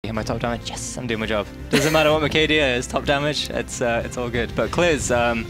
Yeah, my top damage. Yes, I'm doing my job. Doesn't matter what my KD is. Top damage. It's all good. But Kliz,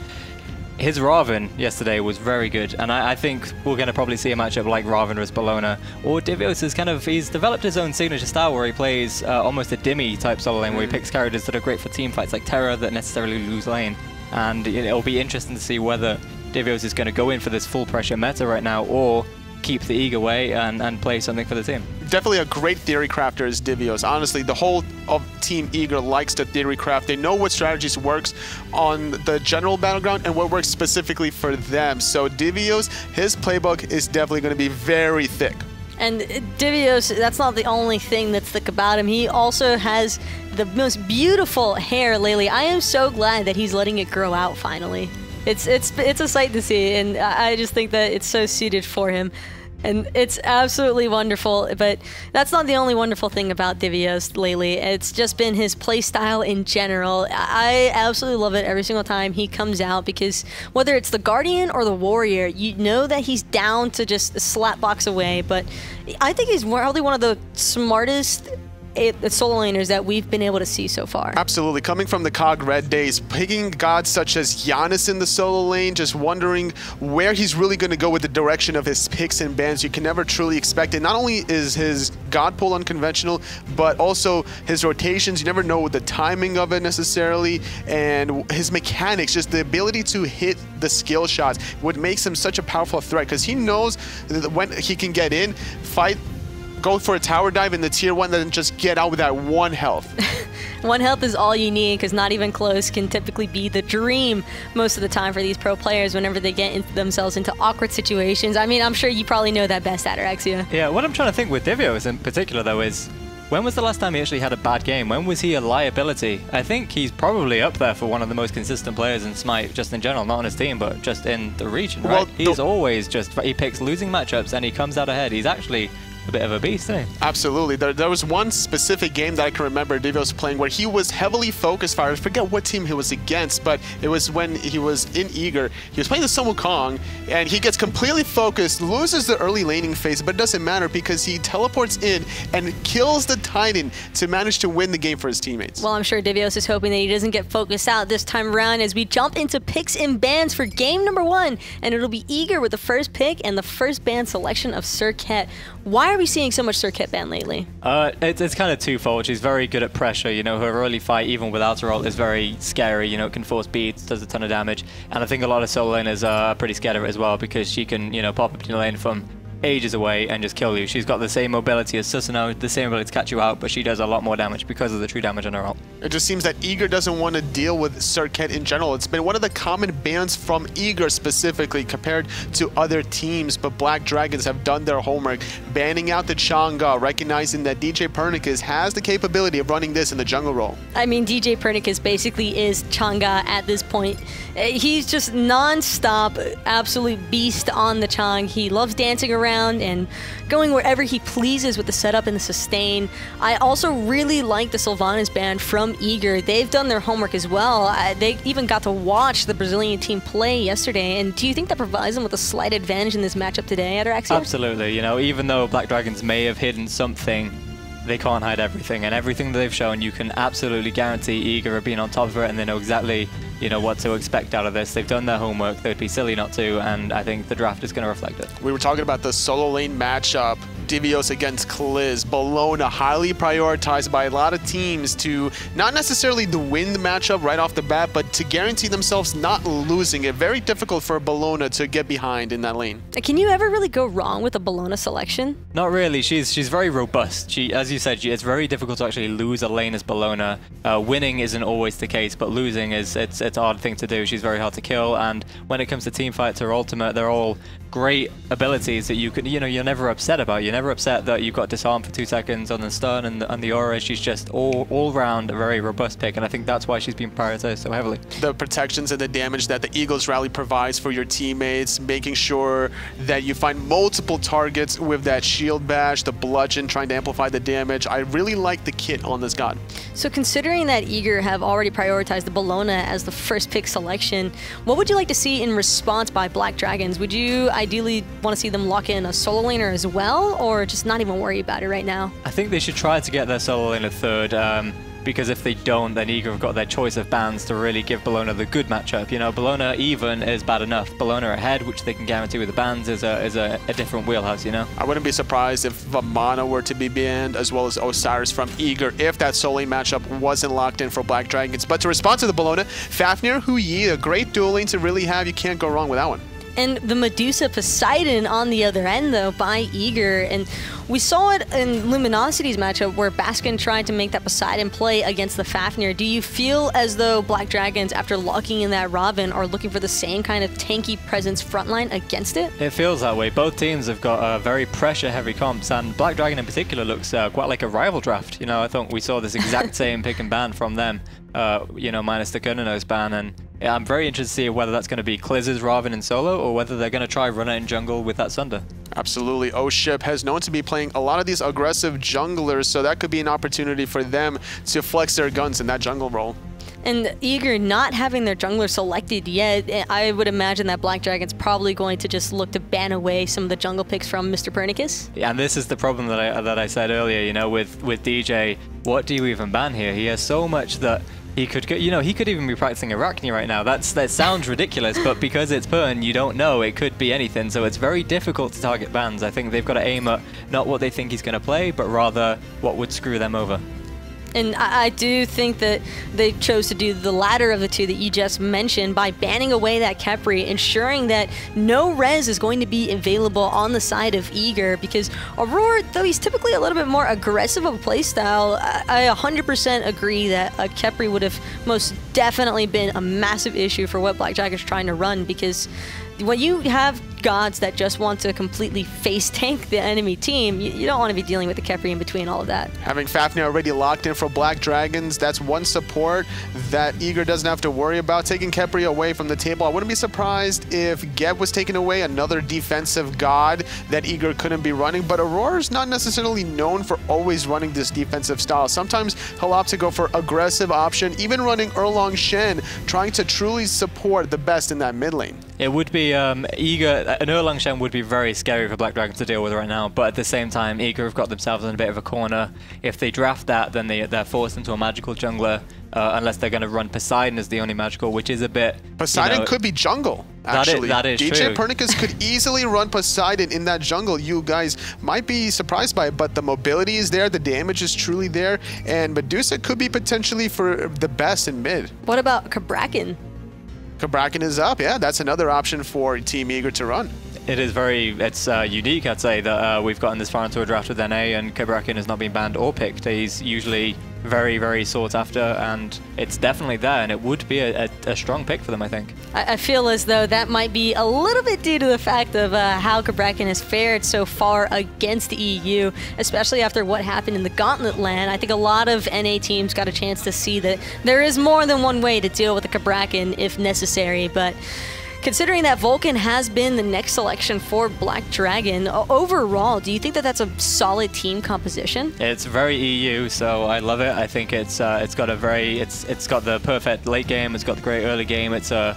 his Raven yesterday was very good, and I think we're going to probably see a matchup like Raven vs Bellona, or Divios is he's developed his own signature style where he plays almost a Dimmy type solo lane, where he picks characters that are great for team fights like Terra that necessarily lose lane, and it'll be interesting to see whether Divios is going to go in for this full pressure meta right now, or keep the eager way and play something for the team. Definitely a great theory crafter is Divios. Honestly, the whole of Team Eager likes to theory craft. They know what strategies works on the general battleground and what works specifically for them. So Divios, his playbook is definitely going to be very thick. And Divios, that's not the only thing that's thick about him. He also has the most beautiful hair lately. I am so glad that he's letting it grow out finally. It's a sight to see, and I just think that it's so suited for him. And it's absolutely wonderful, but that's not the only wonderful thing about Divios lately. It's just been his playstyle in general. I absolutely love it every single time he comes out, because whether it's the Guardian or the Warrior, you know that he's down to just slap box away, but I think he's probably one of the smartest solo laners that we've been able to see so far. Absolutely. Coming from the COG Red days, picking gods such as Giannis in the solo lane, just wondering where he's really going to go with the direction of his picks and bans. You can never truly expect it. Not only is his god pool unconventional, but also his rotations. You never know the timing of it necessarily, and his mechanics, just the ability to hit the skill shots, what makes him such a powerful threat, because he knows that when he can get in, fight, go for a tower dive in the tier 1, then just get out with that 1 health. 1 health is all you need, because not even close can typically be the dream most of the time for these pro players whenever they get themselves into awkward situations. I mean, I'm sure you probably know that best, Ataraxia. Yeah, what I'm trying to think with Divios in particular, though, is when was the last time he actually had a bad game? When was he a liability? I think he's probably up there for one of the most consistent players in Smite, just in general, not on his team, but just in the region, right? Well, he's always he picks losing matchups and he comes out ahead. He's actually a bit of a beast, eh? Absolutely. There was one specific game that I can remember Divios playing where he was heavily focused. I forget what team he was against, but it was when he was in Eager. He was playing the Sun Wukong, and he gets completely focused, loses the early laning phase, but it doesn't matter because he teleports in and kills the Titan to manage to win the game for his teammates. Well, I'm sure Divios is hoping that he doesn't get focused out this time around as we jump into picks and bans for game number 1, and it'll be Eager with the first pick and the first ban selection of Serket. Why are we seeing so much Serket ban lately? It's kind of twofold. She's very good at pressure. You know, her early fight, even without her ult, is very scary. You know, it can force beats, does a ton of damage. And I think a lot of solo laners are pretty scared of it as well, because she can, you know, pop up in your lane from ages away and just kill you. She's got the same mobility as Susanoo, the same ability to catch you out, but she does a lot more damage because of the true damage on her ult. It just seems that Eager doesn't want to deal with Serket in general. It's been one of the common bans from Eager specifically compared to other teams, but Black Dragons have done their homework, banning out the Chang'e, recognizing that djpernicus has the capability of running this in the jungle role. I mean, djpernicus basically is Chang'e at this point. He's just non-stop, absolute beast on the Chang'e. He loves dancing around and going wherever he pleases with the setup and the sustain. I also really like the Sylvanas ban from Eager. They've done their homework as well. They even got to watch the Brazilian team play yesterday. And do you think that provides them with a slight advantage in this matchup today, Ataraxia? Absolutely. You know, even though Black Dragons may have hidden something, they can't hide everything, and everything that they've shown, you can absolutely guarantee Eager have been on top of it, and they know exactly, you know, what to expect out of this. They've done their homework. They'd be silly not to, and I think the draft is going to reflect it. We were talking about the solo lane matchup. Divios against Kliz, Bellona, highly prioritized by a lot of teams to not necessarily to win the matchup right off the bat, but to guarantee themselves not losing it. Very difficult for Bellona to get behind in that lane. Can you ever really go wrong with a Bellona selection? Not really. She's very robust. As you said, it's very difficult to actually lose a lane as Bellona. Winning isn't always the case, but losing it's an odd thing to do. She's very hard to kill, and when it comes to team fights or ultimate, they're all great abilities that you can, you know, you're never upset about. You're never upset that you've got disarm for 2 seconds on the stun and the aura. She's just all round a very robust pick, and I think that's why she's been prioritized so heavily. The protections and the damage that the Eagles Rally provides for your teammates, making sure that you find multiple targets with that shield bash, the bludgeon, trying to amplify the damage. I really like the kit on this god. So considering that Eager have already prioritized the Bellona as the first pick selection, what would you like to see in response by Black Dragons? Would you ideally want to see them lock in a solo laner as well, or just not even worry about it right now? I think they should try to get their solo laner third, because if they don't, then Eager have got their choice of bans to really give Bellona the good matchup. You know, Bellona even is bad enough. Bellona ahead, which they can guarantee with the bans, is a different wheelhouse, you know? I wouldn't be surprised if Ravana were to be banned, as well as Osiris from Eager, if that solo lane matchup wasn't locked in for Black Dragons. But to respond to the Bellona, Fafnir, HughZ, a great dual lane to really have. You can't go wrong with that one. And the Medusa Poseidon on the other end, though, by Eager. And we saw it in Luminosity's matchup where Baskin tried to make that Poseidon play against the Fafnir. Do you feel as though Black Dragons, after locking in that Raven, are looking for the same kind of tanky presence frontline against it? It feels that way. Both teams have got very pressure-heavy comps, and Black Dragon in particular looks quite like a rival draft. You know, I thought we saw this exact same pick and ban from them, you know, minus the Kernanose ban, and yeah, I'm very interested to see whether that's going to be Kliz's Raven in solo or whether they're going to try run it in jungle with that Sunder. Absolutely. oShip has known to be playing a lot of these aggressive junglers, so that could be an opportunity for them to flex their guns in that jungle role. And Eager not having their jungler selected yet, I would imagine that Black Dragon's probably going to just look to ban away some of the jungle picks from Mr. Pernicus. Yeah, and this is the problem that I said earlier, you know, with DJ. What do you even ban here? He has so much that he could, you know, he could even be practicing Arachne right now. That sounds ridiculous, but because it's Pern, you don't know. It could be anything, so it's very difficult to target bans. I think they've got to aim at not what they think he's going to play, but rather what would screw them over. And I do think that they chose to do the latter of the two that you just mentioned by banning away that Khepri, ensuring that no res is going to be available on the side of Eager, because Aror, though he's typically a little bit more aggressive of a playstyle, I 100% agree that a Khepri would have most definitely been a massive issue for what Black Dragon's trying to run, because when you have gods that just want to completely face tank the enemy team, you don't want to be dealing with the Khepri in between all of that. Having Fafnir already locked in for Black Dragons, that's one support that Eager doesn't have to worry about. Taking Khepri away from the table, I wouldn't be surprised if Geb was taken away, another defensive god that Eager couldn't be running, but Auror's not necessarily known for always running this defensive style. Sometimes he'll opt to go for aggressive option, even running Erlang Shen, trying to truly support the best in that mid lane. It would be Eager, an Erlang Shen would be very scary for Black Dragon to deal with right now, but at the same time, Eager have got themselves in a bit of a corner. If they draft that, then they're forced into a magical jungler, unless they're going to run Poseidon as the only magical, which is a bit... Poseidon, you know, could be jungle, actually. That is true. djpernicus could easily run Poseidon in that jungle. You guys might be surprised by it, but the mobility is there, the damage is truly there, and Medusa could be potentially for the best in mid. What about Kabrakan? Kabrakan is up, yeah. That's another option for Team Eager to run. It is it's unique, I'd say, that we've gotten this far into a draft with NA and Kabrakan has not been banned or picked. He's usually very, very sought after, and it's definitely there, and it would be a strong pick for them, I think. I feel as though that might be a little bit due to the fact of how Kabrakan has fared so far against the EU, especially after what happened in the Gauntlet LAN. I think a lot of NA teams got a chance to see that there is more than one way to deal with the Kabrakan if necessary, but considering that Vulcan has been the next selection for Black Dragon, overall, do you think that that's a solid team composition? It's very EU, so I love it. I think it's got a very it's got the perfect late game. It's got the great early game. It's a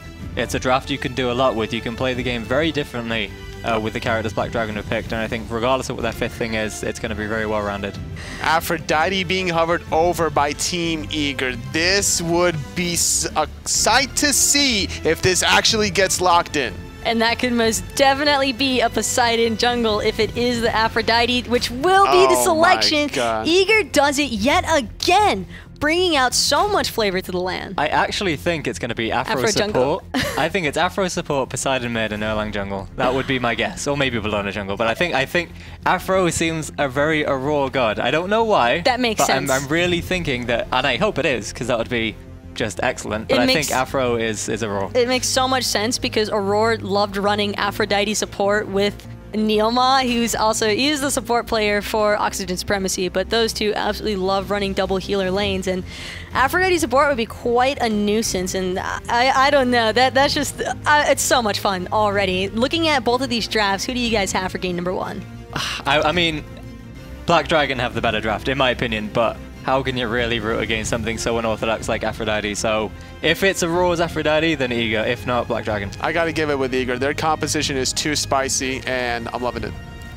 draft you can do a lot with. You can play the game very differently with the characters Black Dragon have picked, and I think regardless of what their fifth thing is, it's going to be very well rounded. Aphrodite being hovered over by Team Eager. This would be a sight to see if this actually gets locked in. And that could most definitely be a Poseidon jungle if it is the Aphrodite, which will be the selection. Eager does it yet again, bringing out so much flavor to the land. I actually think it's going to be Afro support. I think it's Afro support, Poseidon mid, and Erlang jungle. That would be my guess, or maybe Bellona jungle. But I think Afro seems a very Aror god. I don't know why. That makes sense. I'm really thinking that, and I hope it is, because that would be just excellent. But I think Afro is Aror. It makes so much sense because Aror loved running Aphrodite support with Neoma, he's the support player for Oxygen Supremacy, but those two absolutely love running double healer lanes, and Aphrodite support would be quite a nuisance, and I don't know, that's just, it's so much fun already. Looking at both of these drafts, who do you guys have for game number one? I mean, Black Dragon have the better draft, in my opinion, but how can you really root against something so unorthodox like Aphrodite? So if it's Auror's Aphrodite, then Eager. If not, Black Dragon. I got to give it with Eager. Their composition is too spicy, and I'm loving it.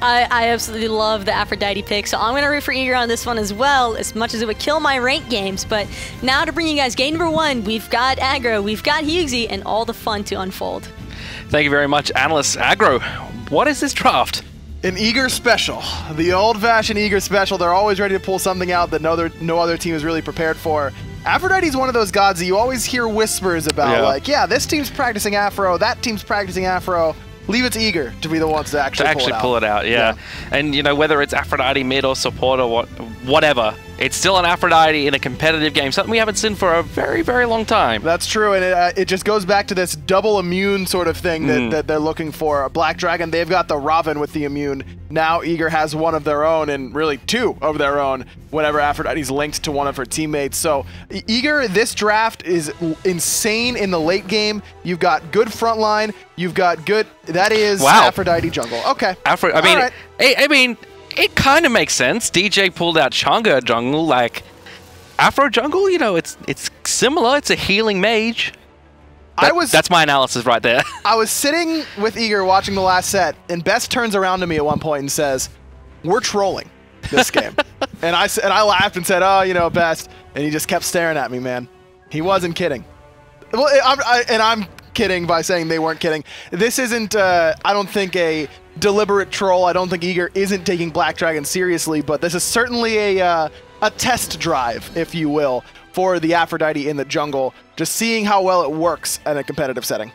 I absolutely love the Aphrodite pick, so I'm going to root for Eager on this one as well, as much as it would kill my ranked games. But now to bring you guys game number 1, we've got Aggro, we've got HughZ, and all the fun to unfold. Thank you very much, Analysts. Aggro, what is this draft? An Eager special. The old-fashioned Eager special. They're always ready to pull something out that no other team is really prepared for. Aphrodite's one of those gods that you always hear whispers about, like, yeah, this team's practicing Afro, that team's practicing Afro. Leave it to Eager to be the ones to actually pull it out. Yeah. And, you know, whether it's Aphrodite mid or support or whatever, it's still an Aphrodite in a competitive game, something we haven't seen for a very, very long time. That's true, and it just goes back to this double immune sort of thing that they're looking for. Black Dragon, they've got the Raven with the immune. Now Eager has one of their own, and really 2 of their own, whenever Aphrodite's linked to one of her teammates. So Eager, this draft is insane in the late game. You've got good front line, you've got good... That is Aphrodite jungle. Okay. I mean, it kind of makes sense. DJ pulled out Changa jungle, like Afro jungle. You know, it's similar. It's a healing mage. That's my analysis right there. I was sitting with Eager watching the last set, and Best turns around to me at one point and says, "We're trolling this game," and I laughed and said, "Oh, you know, Best," and he just kept staring at me, man. He wasn't kidding. Well, I'm kidding by saying they weren't kidding. This isn't, I don't think, a deliberate troll. I don't think Eager isn't taking Black Dragon seriously, but this is certainly a test drive, if you will, for the Aphrodite in the jungle, just seeing how well it works in a competitive setting.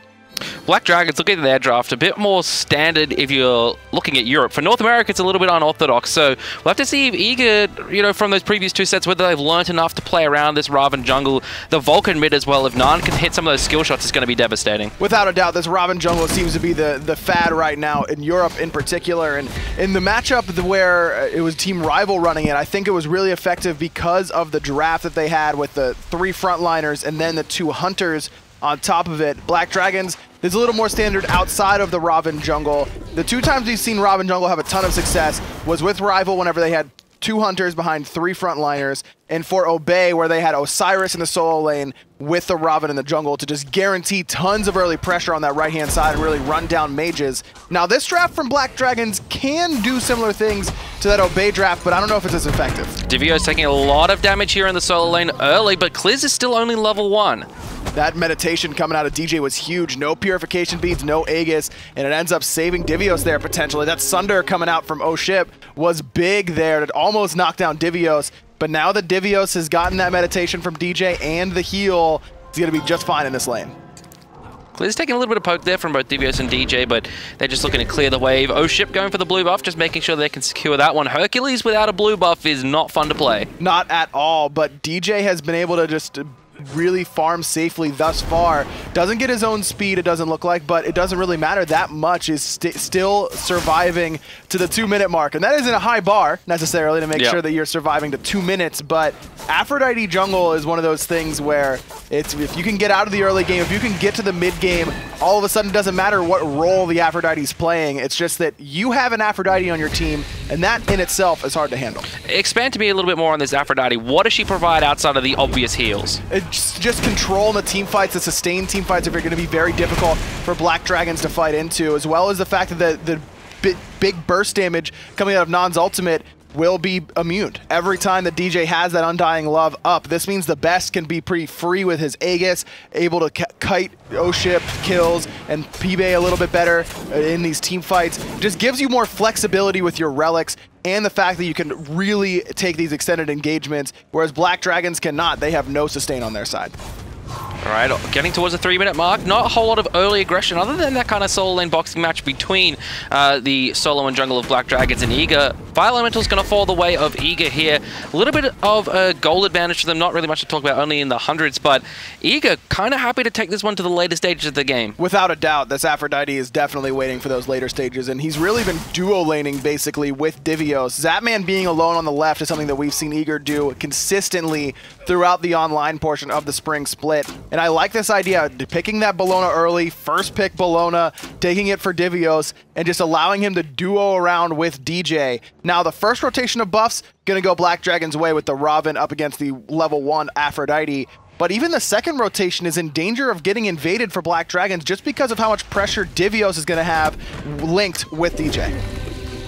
Black Dragons, looking at their draft, a bit more standard if you're looking at Europe. For North America, it's a little bit unorthodox, so we'll have to see if Eager, you know, from those previous 2 sets, whether they've learnt enough to play around this Raven jungle. The Vulcan mid as well, if Nann can hit some of those skill shots, it's going to be devastating. Without a doubt, this Raven jungle seems to be the fad right now, in Europe in particular, and in the matchup where it was Team Rival running it, I think it was really effective because of the draft that they had with the 3 frontliners and then the 2 hunters on top of it. Black Dragons is a little more standard outside of the Raven jungle. The 2 times we've seen Raven jungle have a ton of success was with Rival whenever they had 2 hunters behind 3 frontliners, and for Obey where they had Osiris in the solo lane with the Raven in the jungle to just guarantee tons of early pressure on that right-hand side and really run down mages. Now this draft from Black Dragons can do similar things to that Obey draft, but I don't know if it's as effective. Divios taking a lot of damage here in the solo lane early, but Kliz is still only level 1. That meditation coming out of DJ was huge. No purification beads, no Aegis, and it ends up saving Divios there potentially. That Sunder coming out from oShip was big there to almost knock down Divios. But now that Divios has gotten that meditation from DJ and the heal, he's going to be just fine in this lane. Kliz taking a little bit of poke there from both Divios and DJ, but they're just looking to clear the wave. oShip going for the blue buff, just making sure they can secure that one. Hercules without a blue buff is not fun to play. Not at all, but DJ has been able to just really farm safely thus far. Doesn't get his own speed, it doesn't look like, but it doesn't really matter that much. Is still surviving to the 2-minute mark, and that isn't a high bar necessarily to make sure that you're surviving to 2 minutes, but Aphrodite jungle is one of those things where it's, if you can get out of the early game, if you can get to the mid game, all of a sudden it doesn't matter what role the Aphrodite's playing. It's just that you have an Aphrodite on your team, and that in itself is hard to handle. Expand to me a little bit more on this Aphrodite. What does she provide outside of the obvious heals? Just control in the team fights. The sustained team fights are going to be very difficult for Black Dragons to fight into, as well as the fact that the big burst damage coming out of Nann's ultimate will be immune. Every time that DJ has that Undying Love up, this means the Best can be pretty free with his Aegis, able to kite oShip kills and PIBE a little bit better in these team fights. Just gives you more flexibility with your relics and the fact that you can really take these extended engagements, whereas Black Dragons cannot. They have no sustain on their side. All right, getting towards the 3-minute mark. Not a whole lot of early aggression other than that kind of solo lane boxing match between the solo and jungle of Black Dragons and Eager. Fire Elemental's going to fall the way of Eager here. A little bit of a gold advantage for them, not really much to talk about, only in the hundreds, but Eager kind of happy to take this one to the later stages of the game. Without a doubt, this Aphrodite is definitely waiting for those later stages, and he's really been duo laning basically with Divios. Zapman being alone on the left is something that we've seen Eager do consistently throughout the online portion of the spring split. And I like this idea, picking that Bellona early, first pick Bellona, taking it for Divios, and just allowing him to duo around with DJ. Now, the first rotation of buffs, going to go Black Dragon's way with the Raven up against the level 1 Aphrodite. But even the second rotation is in danger of getting invaded for Black Dragons just because of how much pressure Divios is going to have linked with DJ.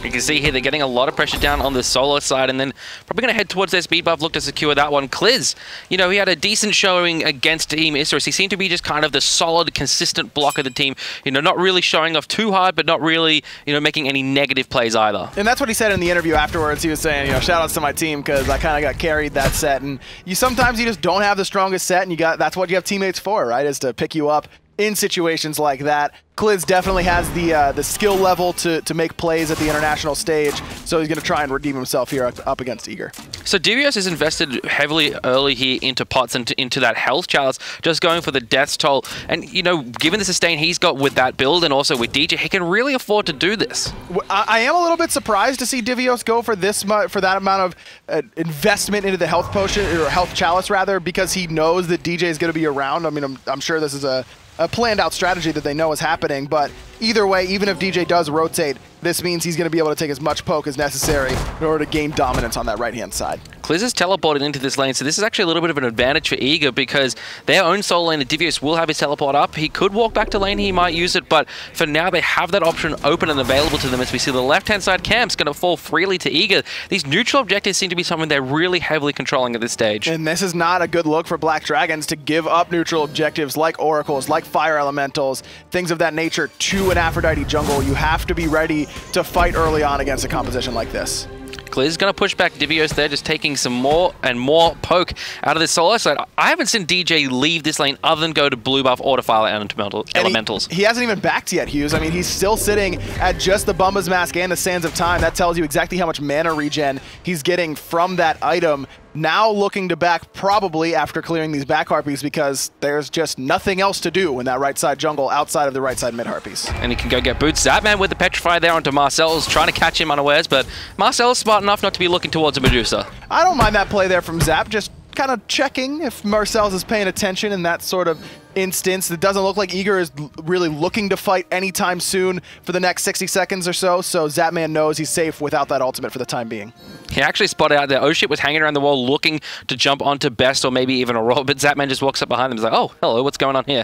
You can see here they're getting a lot of pressure down on the solo side, and then probably going to head towards their speed buff, look to secure that one. Kliz, you know, he had a decent showing against Team eSports. He seemed to be just kind of the solid, consistent block of the team. You know, not really showing off too hard, but not really, you know, making any negative plays either. And that's what he said in the interview afterwards. He was saying, you know, shout outs to my team because I kind of got carried that set. And sometimes you just don't have the strongest set, and that's what you have teammates for, right? Is to pick you up in situations like that. Kliz definitely has the skill level to make plays at the international stage, so he's going to try and redeem himself here up against Eager. So Divios has invested heavily early here into pots and into that health chalice, just going for the death's toll. And, you know, given the sustain he's got with that build and also with DJ, he can really afford to do this. I am a little bit surprised to see Divios go for that amount of investment into the health potion, or health chalice rather, because he knows that DJ is going to be around. I mean, I'm sure this is a planned out strategy that they know is happening, but either way, even if DJ does rotate, this means he's going to be able to take as much poke as necessary in order to gain dominance on that right-hand side. Kliz is teleported into this lane, so this is actually a little bit of an advantage for Eager because their own solo lane, Divios, will have his teleport up. He could walk back to lane, he might use it, but for now they have that option open and available to them as we see the left-hand side camp's going to fall freely to Eager. These neutral objectives seem to be something they're really heavily controlling at this stage. And this is not a good look for Black Dragons to give up neutral objectives like Oracles, like Fire Elementals, things of that nature to an Aphrodite jungle. You have to be ready to fight early on against a composition like this. Kliz is going to push back Divios there, just taking some more and more poke out of this solo side. I haven't seen DJ leave this lane other than go to blue buff or to fire elementals. He hasn't even backed yet, Hughes. I mean, he's still sitting at just the Bumba's Mask and the Sands of Time. That tells you exactly how much mana regen he's getting from that item. Now looking to back probably after clearing these back harpies because there's just nothing else to do in that right side jungle outside of the right side mid harpies. And he can go get boots. Zapman with the Petrify there onto MarcelZ, trying to catch him unawares, but MarcelZ smart enough not to be looking towards a Medusa. I don't mind that play there from Zap, just kind of checking if MarcelZ is paying attention in that sort of instance. It doesn't look like Eager is really looking to fight anytime soon for the next 60 seconds or so Zapman knows he's safe without that ultimate for the time being. He actually spotted out there. oShip was hanging around the wall looking to jump onto Best or maybe even Aror, but Zapman just walks up behind him and is like, oh, hello, what's going on here?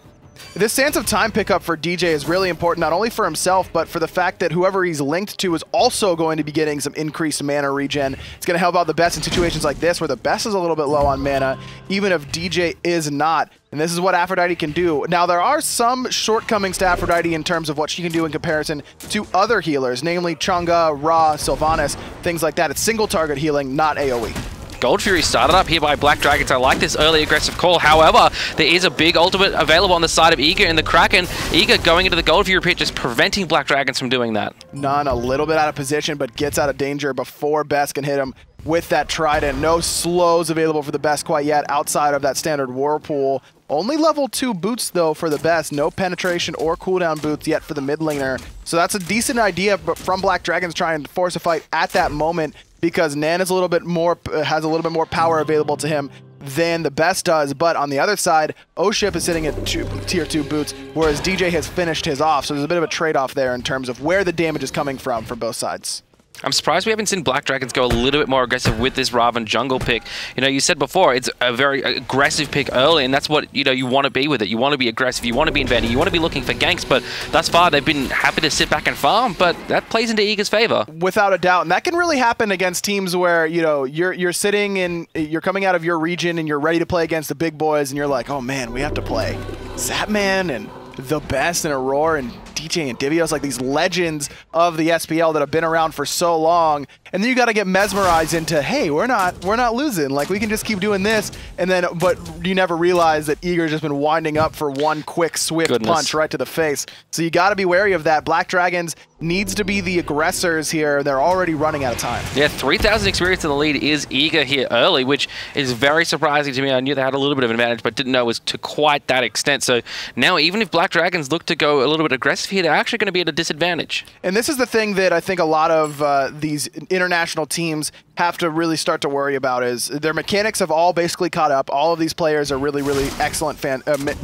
This Sands of Time pickup for DJ is really important, not only for himself, but for the fact that whoever he's linked to is also going to be getting some increased mana regen. It's going to help out the Best in situations like this, where the Best is a little bit low on mana, even if DJ is not. And this is what Aphrodite can do. Now, there are some shortcomings to Aphrodite in terms of what she can do in comparison to other healers, namely Chang'e, Ra, Sylvanas, things like that. It's single target healing, not AoE. Gold Fury started up here by Black Dragons. I like this early aggressive call. However, there is a big ultimate available on the side of Eager in the Kraken. Eager going into the Gold Fury pit, just preventing Black Dragons from doing that. Nann a little bit out of position, but gets out of danger before Best can hit him with that Trident. No slows available for the Best quite yet outside of that standard Whirlpool. Only level 2 boots, though, for the Best. No penetration or cooldown boots yet for the mid laner. So that's a decent idea from Black Dragons trying to force a fight at that moment, because Nann is has a little bit more power available to him than the Best does. But on the other side, oShip is sitting at tier 2 boots, whereas DJ has finished his off. So there's a bit of a trade-off there in terms of where the damage is coming from for both sides. I'm surprised we haven't seen Black Dragons go a little bit more aggressive with this Ravana jungle pick. You know, you said before, it's a very aggressive pick early, and that's what, you know, you want to be with it. You want to be aggressive, you want to be invading, you want to be looking for ganks, but thus far they've been happy to sit back and farm, but that plays into Eager's favor. Without a doubt, and that can really happen against teams where, you know, you're sitting in, you're coming out of your region and you're ready to play against the big boys, and you're like, oh man, we have to play Zapman and TheBest and Aror and DJ and Divios, like these legends of the SPL that have been around for so long, and then you got to get mesmerized into, hey, we're not losing, like we can just keep doing this, and then but you never realize that Eager's just been winding up for one quick swift punch right to the face. So you got to be wary of that. Black Dragons needs to be the aggressors here. They're already running out of time. Yeah, 3,000 experience in the lead is Eager here early, which is very surprising to me. I knew they had a little bit of an advantage, but didn't know it was to quite that extent. So now even if Black Dragons look to go a little bit aggressive here, they're actually going to be at a disadvantage. And this is the thing that I think a lot of these international teams have to really start to worry about, is their mechanics have all basically caught up. All of these players are really, really excellent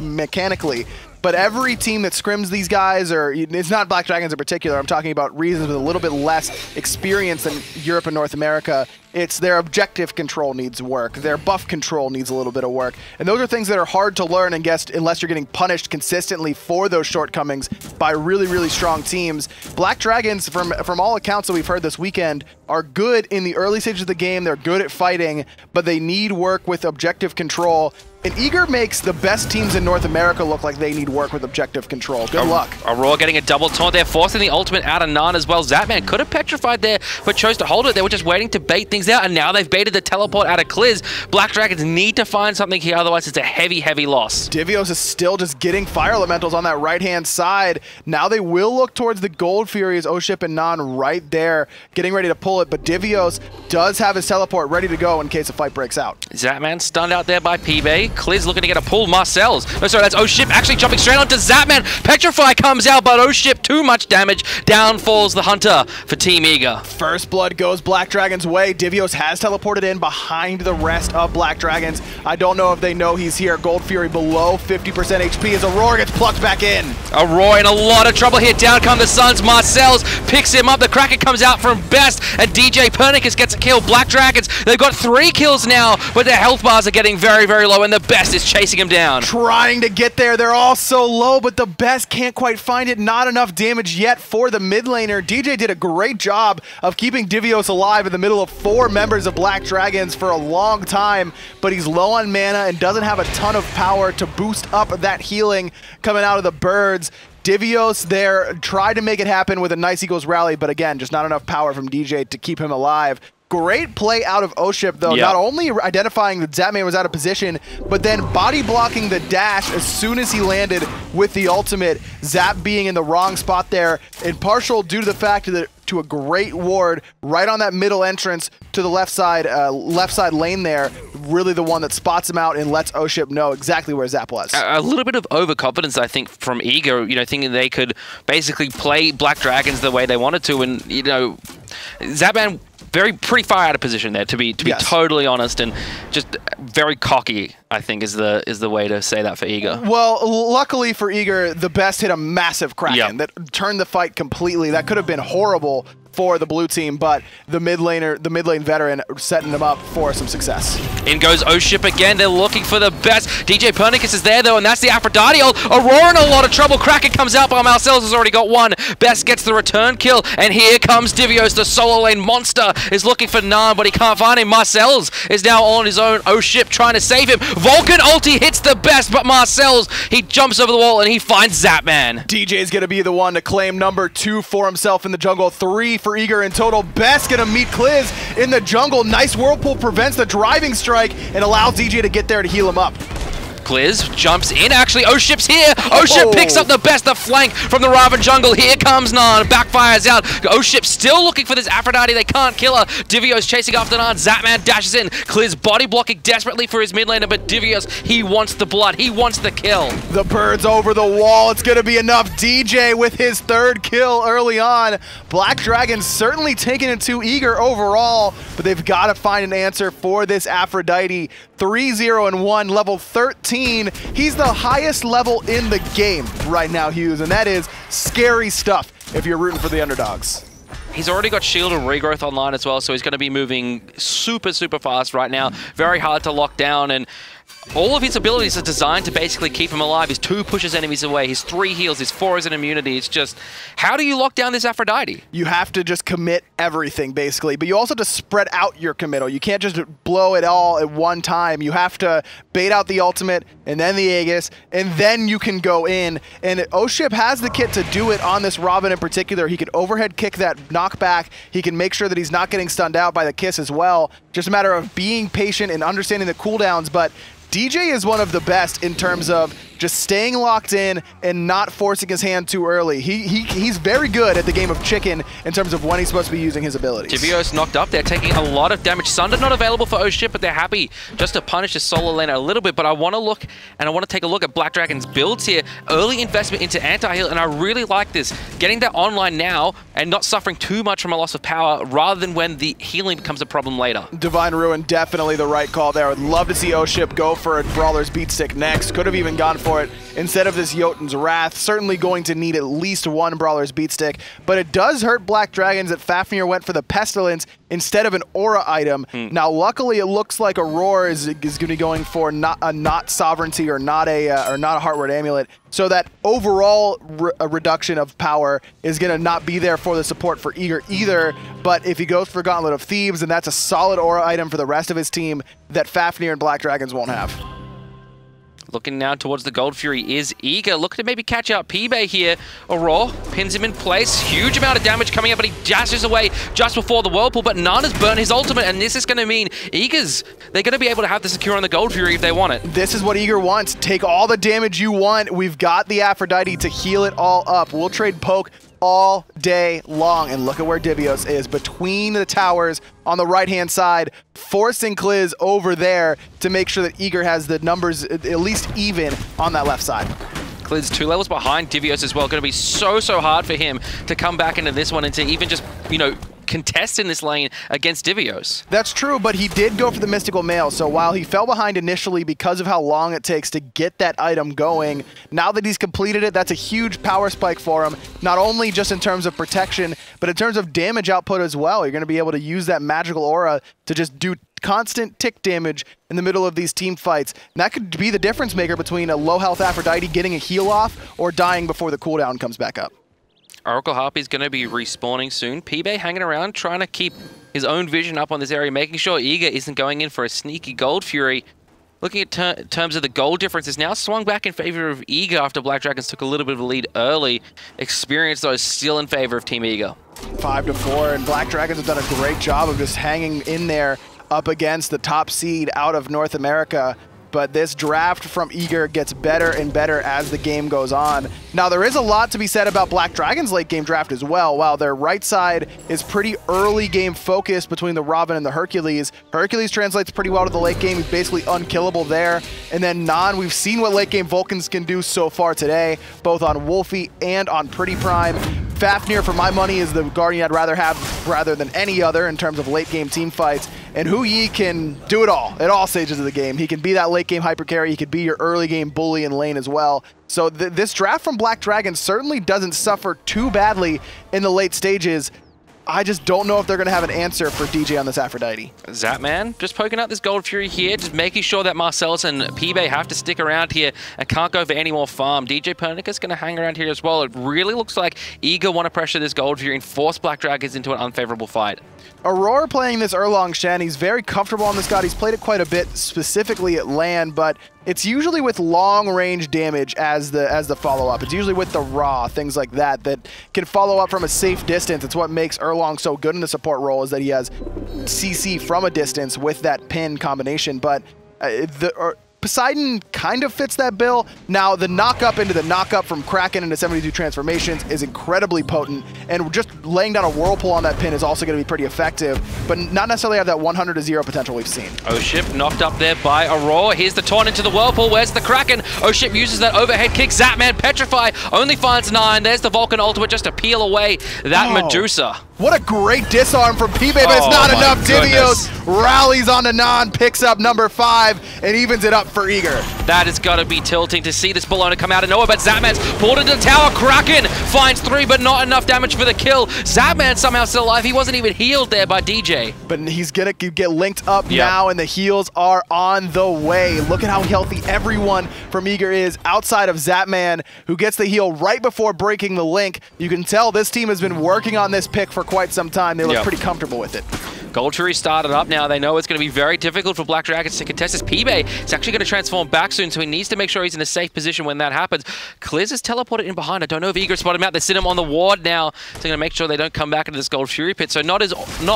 mechanically. but every team that scrims these guys, or it's not Black Dragons in particular, I'm talking about regions with a little bit less experience than Europe and North America, it's their objective control needs work, their buff control needs a little bit of work, and those are things that are hard to learn and guess unless you're getting punished consistently for those shortcomings by really, really strong teams. Black Dragons, from all accounts that we've heard this weekend, are good in the early stages of the game, they're good at fighting, but they need work with objective control. And Eager makes the best teams in North America look like they need work with objective control. Good luck. Aror getting a double taunt there, forcing the ultimate out of Nann as well. Zapman could have petrified there, but chose to hold it. They were just waiting to bait things out, and now they've baited the teleport out of Kliz. Black Dragons need to find something here, otherwise it's a heavy, heavy loss. Divios is still just getting fire elementals on that right-hand side. Now they will look towards the Gold Furies, oShip and Nann right there, getting ready to pull it, but Divios does have his teleport ready to go in case a fight breaks out. Zapman stunned out there by PIBE. Kliz looking to get a pull. MarcelZ. No, sorry, that's oShip actually jumping straight onto Zapman. Petrify comes out, but oShip too much damage. Down falls the Hunter for Team Eager. First blood goes Black Dragon's way. Divios has teleported in behind the rest of Black Dragons. I don't know if they know he's here. Gold Fury below 50% HP as Aror gets plucked back in. Aror in a lot of trouble here. Down come the Suns. MarcelZ picks him up. The Kraken comes out from Best, and djpernicus gets a kill. Black Dragons, they've got 3 kills now, but their health bars are getting very, very low, and the Best is chasing him down. Trying to get there. They're all so low, but the Best can't quite find it. Not enough damage yet for the mid laner. DJ did a great job of keeping Divios alive in the middle of 4 members of Black Dragons for a long time, but he's low on mana and doesn't have a ton of power to boost up that healing coming out of the birds. Divios there tried to make it happen with a nice Eagles rally, but again, just not enough power from DJ to keep him alive. Great play out of oShip, though, not only identifying that Zapman was out of position, but then body blocking the dash as soon as he landed with the ultimate. Zap being in the wrong spot there, and partial due to the fact that to a great ward right on that middle entrance to the left side lane there, really the one that spots him out and lets oShip know exactly where Zap was. A little bit of overconfidence, I think, from Eager, you know, thinking they could basically play Black Dragons the way they wanted to, and, you know, Zapman pretty far out of position there, to be totally honest, and just very cocky, I think, is the way to say that for Eager. Well, luckily for Eager, the Best hit a massive Kraken that turned the fight completely. That could have been horrible for the blue team, but the mid lane veteran setting them up for some success. In goes oShip again. They're looking for the Best. djpernicus is there though, and that's the Aphrodite ult. Aror in a lot of trouble. Kraken comes out, but MarcelZ has already got one. Best gets the return kill, and here comes Divios. The solo lane monster is looking for Nann, but he can't find him. MarcelZ is now on his own. oShip trying to save him. Vulcan ulti hits the Best, but MarcelZ, he jumps over the wall and he finds Zapman. DJ's gonna be the one to claim number 2 for himself in the jungle. 3 for Eager in total. Best gonna meet Kliz in the jungle. Nice whirlpool prevents the driving strike and allows DJ to get there to heal him up. Kliz jumps in. Actually, oShip's here. oShip picks up the Best, the flank from the Ravana jungle. Here comes Nann. Backfires out. oShip still looking for this Aphrodite. They can't kill her. Divios chasing after Nann. Zapman dashes in. Kliz body blocking desperately for his mid laner, but Divios, he wants the blood. He wants the kill. The bird's over the wall. It's going to be enough. DJ with his 3rd kill early on. Black Dragons certainly taking it to Eager overall, but they've got to find an answer for this Aphrodite. 3-0-1, level 13. He's the highest level in the game right now, Hughes, and that is scary stuff if you're rooting for the underdogs. He's already got shield and regrowth online as well, so he's going to be moving super, super fast right now. Very hard to lock down, and all of his abilities are designed to basically keep him alive. His 2 pushes enemies away, his 3 heals, his 4 is an immunity. It's just, how do you lock down this Aphrodite? You have to just commit everything, basically, but you also have to spread out your committal. You can't just blow it all at one time. You have to bait out the ultimate, and then the Aegis, and then you can go in. And oShip has the kit to do it on this Ravana in particular. He could overhead kick that knockback. He can make sure that he's not getting stunned out by the kiss as well. Just a matter of being patient and understanding the cooldowns, but DJ is one of the best in terms of just staying locked in and not forcing his hand too early. He's very good at the game of chicken in terms of when he's supposed to be using his abilities. Divios knocked up. They're taking a lot of damage. Sunder not available for oShip, but they're happy just to punish his solo lane a little bit. But I want to look, and I want to take a look at Black Dragon's builds here. Early investment into anti-heal, and I really like this. Getting that online now and not suffering too much from a loss of power rather than when the healing becomes a problem later. Divine Ruin, definitely the right call there. I would love to see oShip go for a Brawler's Beat Stick next. Could have even gone for it instead of this Jotun's Wrath. Certainly going to need at least one Brawler's Beatstick, but it does hurt Black Dragons that Fafnir went for the Pestilence instead of an aura item. Now, luckily, it looks like Aror is going to be going for not Sovereignty or not a Heartward Amulet, so that overall reduction of power is going to not be there for the support for Eager either. But if he goes for Gauntlet of Thieves, then that's a solid aura item for the rest of his team that Fafnir and Black Dragons won't have. Looking now towards the Gold Fury is Eager, looking to maybe catch out PIBE here. Aror pins him in place, huge amount of damage coming up, but he dashes away just before the Whirlpool, but Nann has burned his ultimate, and this is going to mean Eager's, they're going to be able to have the secure on the Gold Fury if they want it. This is what Eager wants. Take all the damage you want. We've got the Aphrodite to heal it all up. We'll trade poke all day long, and look at where Divios is, between the towers on the right-hand side, forcing Kliz over there to make sure that Eager has the numbers at least even on that left side. Kliz 2 levels behind Divios as well. Going to be so hard for him to come back into this one and to even just, you know, contest in this lane against Divios. That's true, but he did go for the Mystical Mail, so while he fell behind initially because of how long it takes to get that item going, now that he's completed it, that's a huge power spike for him, not only just in terms of protection, but in terms of damage output as well. You're going to be able to use that magical aura to just do constant tick damage in the middle of these team fights. And that could be the difference maker between a low health Aphrodite getting a heal off or dying before the cooldown comes back up. Oracle Harp is going to be respawning soon. PIBE hanging around, trying to keep his own vision up on this area, making sure Eager isn't going in for a sneaky Gold Fury. Looking at terms of the gold differences, now swung back in favor of Eager after Black Dragons took a little bit of a lead early. Experience, though, is still in favor of Team Eager. 5-4, and Black Dragons have done a great job of just hanging in there up against the top seed out of North America. But this draft from Eager gets better and better as the game goes on. Now, there is a lot to be said about Black Dragon's late game draft as well. While their right side is pretty early game focused between the Ravana and the Hercules, Hercules translates pretty well to the late game. He's basically unkillable there. And then Nann, we've seen what late game Vulcans can do so far today, both on Wolfie and on Pretty Prime. Fafnir, for my money, is the Guardian I'd rather have rather than any other in terms of late game team fights. And HughZ can do it all at all stages of the game. He can be that late game hyper carry. He could be your early game bully in lane as well. So this draft from Black Dragon certainly doesn't suffer too badly in the late stages. I just don't know if they're going to have an answer for DJ on this Aphrodite. Zapman just poking out this Gold Fury here, just making sure that MarcelZ and PIBE have to stick around here and can't go for any more farm. djpernicus going to hang around here as well. It really looks like Eager want to pressure this Gold Fury and force Black Dragons into an unfavorable fight. Aror playing this Erlang Shen, he's very comfortable on this god. He's played it quite a bit, specifically at LAN, but it's usually with long-range damage as the follow-up. It's usually with the raw, things like that can follow up from a safe distance. It's what makes Erlang so good in the support role, is that he has CC from a distance with that pin combination. But Poseidon kind of fits that bill. Now, the knock-up into the knock-up from Kraken into 72 transformations is incredibly potent, and just laying down a Whirlpool on that pin is also going to be pretty effective, but not necessarily have that 100-0 potential we've seen. oShip knocked up there by Aror. Here's the taunt into the Whirlpool. Where's the Kraken? oShip uses that overhead kick. Zapman, Petrify, only finds 9. There's the Vulcan ultimate just to peel away that Medusa. What a great disarm from PIBE, but it's not enough. Divios rallies onto Nann, picks up number 5, and evens it up for Eager. That has got to be tilting to see this Bellona come out of nowhere, but Zapman's pulled into the tower. Kraken finds 3, but not enough damage for the kill. Zapman somehow still alive. He wasn't even healed there by DJ. But he's going to get linked up now, and the heals are on the way. Look at how healthy everyone from Eager is outside of Zapman, who gets the heal right before breaking the link. You can tell this team has been working on this pick for quite some time. They look pretty comfortable with it. Gold Fury started up now. They know it's going to be very difficult for Black Dragons to contest this. PIBE is actually going to transform back soon, so he needs to make sure he's in a safe position when that happens. Kliz is teleported in behind. I don't know if Eager spotted him out. They sit him on the ward now, so they're going to make sure they don't come back into this Gold Fury pit. So not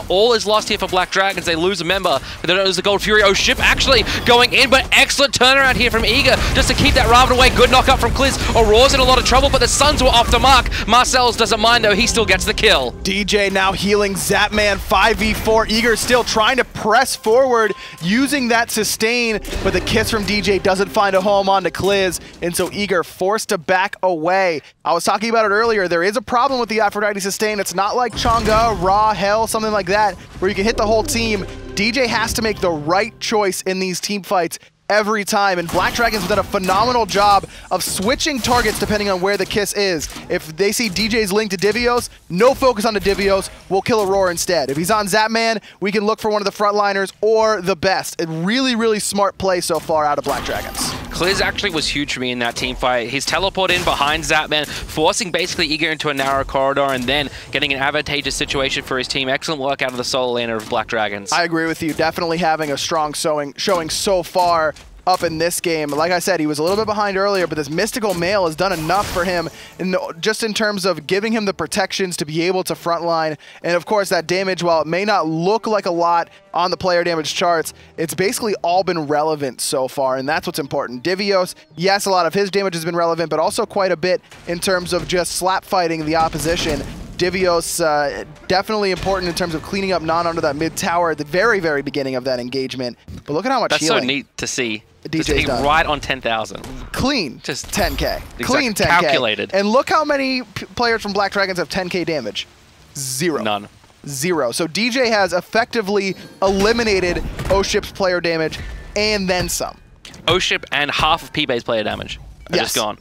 all is lost here for Black Dragons. They lose a member, but they don't lose the Gold Fury. oShip actually going in, but excellent turnaround here from Eager just to keep that Ravana away. Good knockup from Kliz. Aror's in a lot of trouble, but the Suns were off the mark. MarcelZ doesn't mind, though. He still gets the kill. DJ now healing Zapman 5v4. Eager still trying to press forward using that sustain, but the kiss from DJ doesn't find a home onto Kliz, and so Eager forced to back away. I was talking about it earlier. There is a problem with the Aphrodite sustain. It's not like Chang'e, Ra, Hell, something like that, where you can hit the whole team. DJ has to make the right choice in these team fights. every time, and Black Dragons have done a phenomenal job of switching targets depending on where the kiss is. If they see DJ's linked to Divios, no focus on the Divios, we'll kill Aror instead. If he's on Zapman, we can look for one of the frontliners or TheBest. A really, really smart play so far out of Black Dragons. Kliz actually was huge for me in that team fight. His teleport in behind Zapman, forcing basically Eager into a narrow corridor and then getting an advantageous situation for his team. Excellent work out of the solo laner of Black Dragons. I agree with you. Definitely having a strong showing so far up in this game. Like I said, he was a little bit behind earlier, but this Mystical Mail has done enough for him, just in terms of giving him the protections to be able to frontline. And of course, that damage, while it may not look like a lot on the player damage charts, it's basically all been relevant so far, and that's what's important. Divios, yes, a lot of his damage has been relevant, but also quite a bit in terms of just slap fighting the opposition. Divios, definitely important in terms of cleaning up Nann onto that mid tower at the very, very beginning of that engagement. But look at how much That's healing. so neat to see. DJ's done. Right on 10,000. Clean, Just 10K. Clean 10K. Calculated. And look how many players from Black Dragons have 10K damage. Zero. None. Zero. So DJ has effectively eliminated oShip's player damage and then some. oShip and half of PIBE's player damage are Yes. just gone.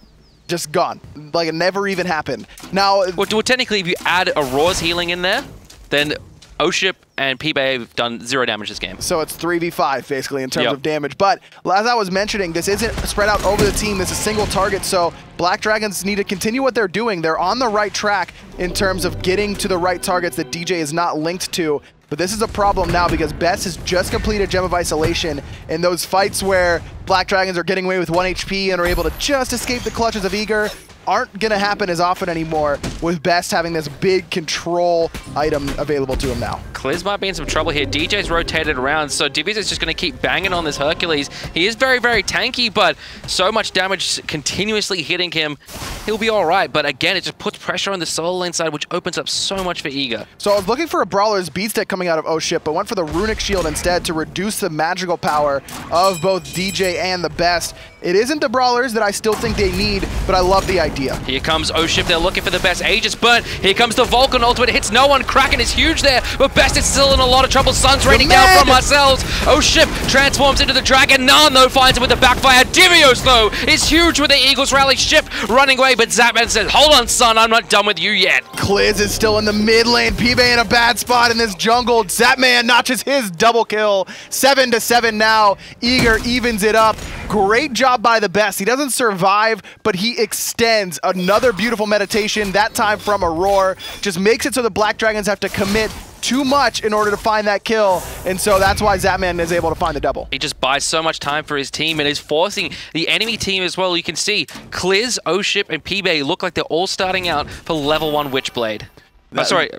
Just gone. Like it never even happened. Now, Well, technically, if you add Auror's healing in there, then oShip and PIBE have done 0 damage this game. so it's 3v5 basically in terms of damage. But as I was mentioning, this isn't spread out over the team. This is single target. So Black Dragons need to continue what they're doing. They're on the right track in terms of getting to the right targets that DJ is not linked to. But this is a problem now because Best has just completed Gem of Isolation, and those fights where Black Dragons are getting away with 1 HP and are able to just escape the clutches of Eager aren't going to happen as often anymore, with Best having this big control item available to him now. Kliz might be in some trouble here. DJ's rotated around, so Divios is just going to keep banging on this Hercules. He is very, very tanky, but so much damage continuously hitting him, he'll be all right. But again, it just puts pressure on the solo lane side, which opens up so much for Eager. So I was looking for a Brawler's Beatstick coming out of oShip, but went for the Runic Shield instead to reduce the magical power of both DJ and TheBest. It isn't the Brawlers that I still think they need, but I love the idea. Here comes oShip, they're looking for TheBest. Aegis burnt. Here comes the Vulcan ultimate. Hits no one. Kraken is huge there, but Best is still in a lot of trouble. Sun's raining down from MarcelZ. oShip transforms into the Dragon. Nann, though, finds it with the backfire. Divios, though, is huge with the Eagles Rally ship running away, but Zapman says, hold on, son, I'm not done with you yet. Kliz is still in the mid lane. PIBE in a bad spot in this jungle. Zapman notches his double kill. 7-7 now. Eager evens it up. Great job by TheBest. He doesn't survive, but he extends. Another beautiful meditation, that time from Aror. Just makes it so the Black Dragons have to commit too much in order to find that kill, and so that's why Zapman is able to find the double. He just buys so much time for his team and is forcing the enemy team as well. You can see Kliz, oShip, and PIBE look like they're all starting out for level 1 Witchblade. Oh, sorry.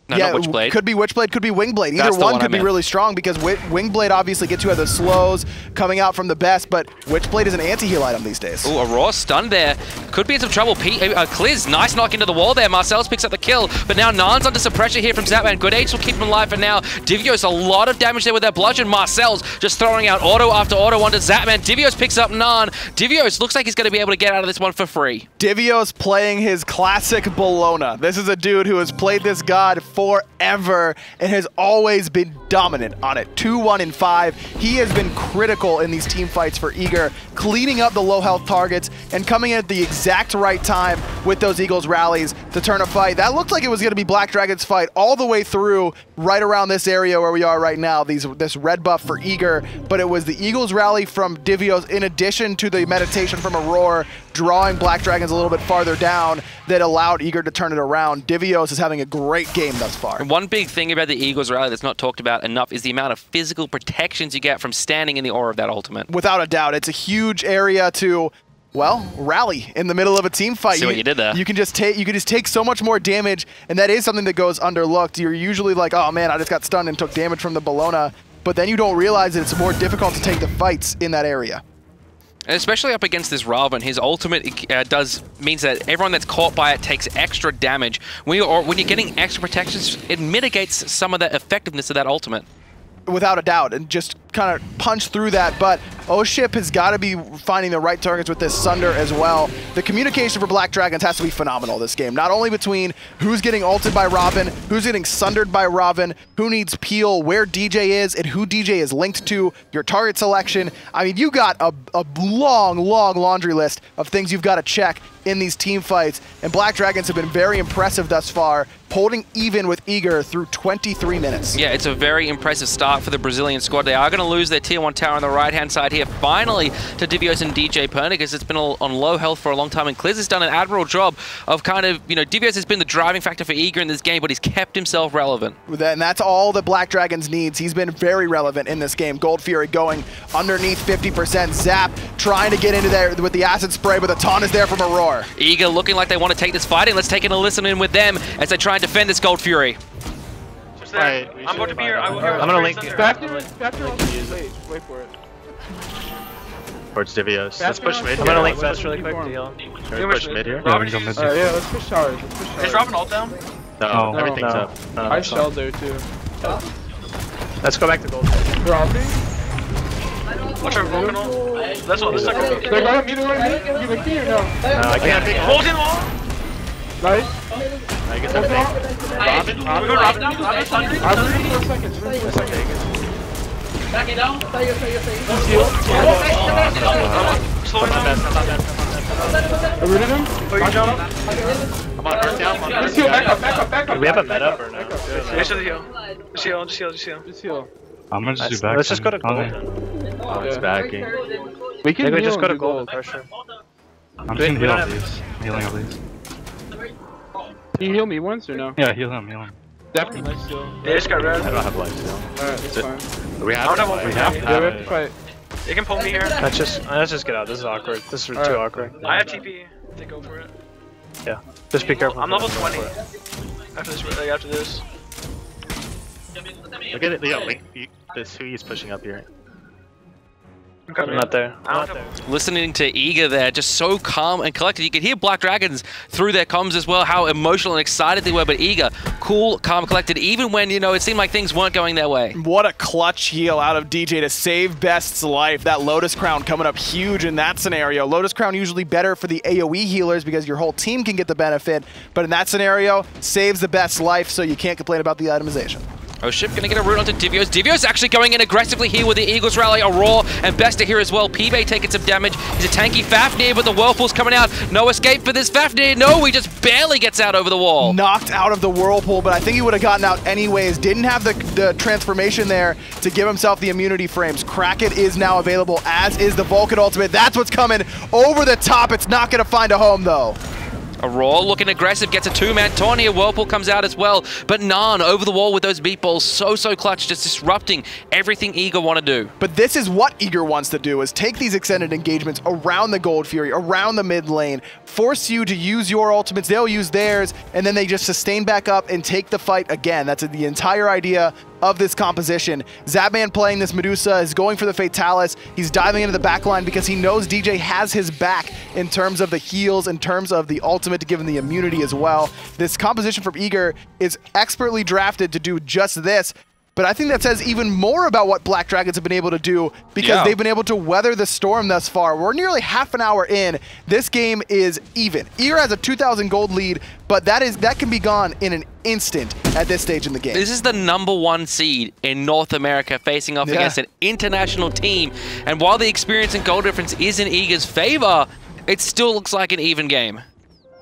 No, yeah, not Witchblade. Could be Witchblade, could be Wingblade. Either one could be really strong because Wingblade obviously gets you at the slows coming out from TheBest, but Witchblade is an anti-heal item these days. Ooh, Aurora stunned there. Could be in some trouble. Kliz, nice knock into the wall there. MarcelZ picks up the kill, but now Nann's under some pressure here from Zapman. Good H will keep him alive for now. Divios, a lot of damage there with that bludgeon. MarcelZ just throwing out auto after auto onto Zapman. Divios picks up Nann. Divios looks like he's going to be able to get out of this one for free. Divios playing his classic Bellona. This is a dude who has played this god forever and has always been dominant on it. 2-1-5. He has been critical in these team fights for Eager, cleaning up the low health targets and coming in at the exact right time with those Eagles rallies to turn a fight. That looked like it was going to be Black Dragon's fight all the way through right around this area where we are right now, this red buff for Eager, but it was the Eagles rally from Divios in addition to the meditation from Aror drawing Black Dragons a little bit farther down that allowed Eager to turn it around. Divios is having a great game thus far. And one big thing about the Eagles rally that's not talked about enough is the amount of physical protections you get from standing in the aura of that ultimate. Without a doubt, it's a huge area to, well, rally in the middle of a team fight. See what you did there. You can just take so much more damage, and that is something that goes underlooked. You're usually like, oh man, I just got stunned and took damage from the Bellona, but then you don't realize that it's more difficult to take the fights in that area. And especially up against this Ravana, his ultimate means that everyone that's caught by it takes extra damage. When you're getting extra protections, it mitigates some of the effectiveness of that ultimate. Without a doubt, and just kind of punch through that. But oShip has got to be finding the right targets with this Sunder as well. The communication for Black Dragons has to be phenomenal this game. Not only between who's getting ulted by Robin, who's getting sundered by Robin, who needs peel, where DJ is, and who DJ is linked to, your target selection. I mean, you got a long laundry list of things you've got to check in these team fights, and Black Dragons have been very impressive thus far, holding even with Eager through 23 minutes. Yeah, it's a very impressive start for the Brazilian squad. They are going to lose their tier 1 tower on the right-hand side here, finally to Divios and djpernicus. It's been on low health for a long time, and Kliz has done an admirable job of kind of, you know, Divios has been the driving factor for Eager in this game, but he's kept himself relevant. And that's all that Black Dragons needs. He's been very relevant in this game. Gold Fury going underneath 50%. Zap trying to get into there with the acid spray, but the taunt is there from Aror. Eager looking like they want to take this fighting. Let's take in a listen in with them as they try and defend this Gold Fury. Right, I'm going to be here. I'm going to link here. Wait for it. Towards Divios. Let's push mid. I'm going to link best really quick. Deal. Can we push mid here? Yeah, let's push towers. Is Robin ult down? No, everything's up. I shelled there too. Let's go back to gold. Robin? Watch our Vulcan ult. Let's go. Let's take They're going to me. You can key or no? I can't pick Vulcan wall. Nice. I guess I'm Robin? We go Robin down? Robin Thunder? I'm ready for a second. Back it down. Slow it down. I rooted him. Oh, you jump. I'm on Earth down. Just heal. Back up. Do we have a meta or no? Just heal. I'm gonna just do back. Let's just go to gold then. Oh, it's backing. We can heal just go to and gold pressure. I'm just gonna healing at least. Can you heal me once or no? Yeah, heal him. Definitely life steal. They just got red. I don't have life still. Alright, that's fine. We have it. We have to fight. They can pull me here. Let's just get out. This is awkward. This is too awkward. I have TP. They go for it. Yeah. Just be careful. I'm level 20. After this. Look at it. Yeah, Link. This who he's pushing up here. I'm not there. Listening to Eager there, just so calm and collected. You could hear Black Dragons through their comms as well, how emotional and excited they were, but Eager, cool, calm, collected, even when, you know, it seemed like things weren't going their way. What a clutch heal out of DJ to save Best's life. That Lotus Crown coming up huge in that scenario. Lotus Crown usually better for the AoE healers because your whole team can get the benefit, but in that scenario, saves the Best's life, so you can't complain about the itemization. oShip going to get a root onto Divios. Divios actually going in aggressively here with the Eagles rally. Aror and Best are here as well. PIBE taking some damage. He's a tanky Fafnir, but the Whirlpool's coming out. No escape for this Fafnir. No, he just barely gets out over the wall. Knocked out of the Whirlpool, but I think he would have gotten out anyways. Didn't have the transformation there to give himself the immunity frames. Kraken is now available, as is the Vulcan ultimate. That's what's coming over the top. It's not going to find a home, though. Aror looking aggressive, gets a two-man taunt here. Whirlpool comes out as well, but Nann over the wall with those meatballs, so clutch, just disrupting everything Eager want to do. But this is what Eager wants to do, is take these extended engagements around the Gold Fury, around the mid lane, force you to use your ultimates, they'll use theirs, and then they just sustain back up and take the fight again. That's the entire idea of this composition. Zapman playing this Medusa is going for the Fatalis. He's diving into the backline because he knows DJ has his back in terms of the heals, in terms of the ultimate to give him the immunity as well. This composition from Eager is expertly drafted to do just this. But I think that says even more about what Black Dragons have been able to do, because they've been able to weather the storm thus far. We're nearly half an hour in. This game is even. Eager has a 2,000 gold lead, but that can be gone in an instant at this stage in the game. This is the #1 seed in North America facing off against an international team. And while the experience and goal difference is in Eager's favor, it still looks like an even game.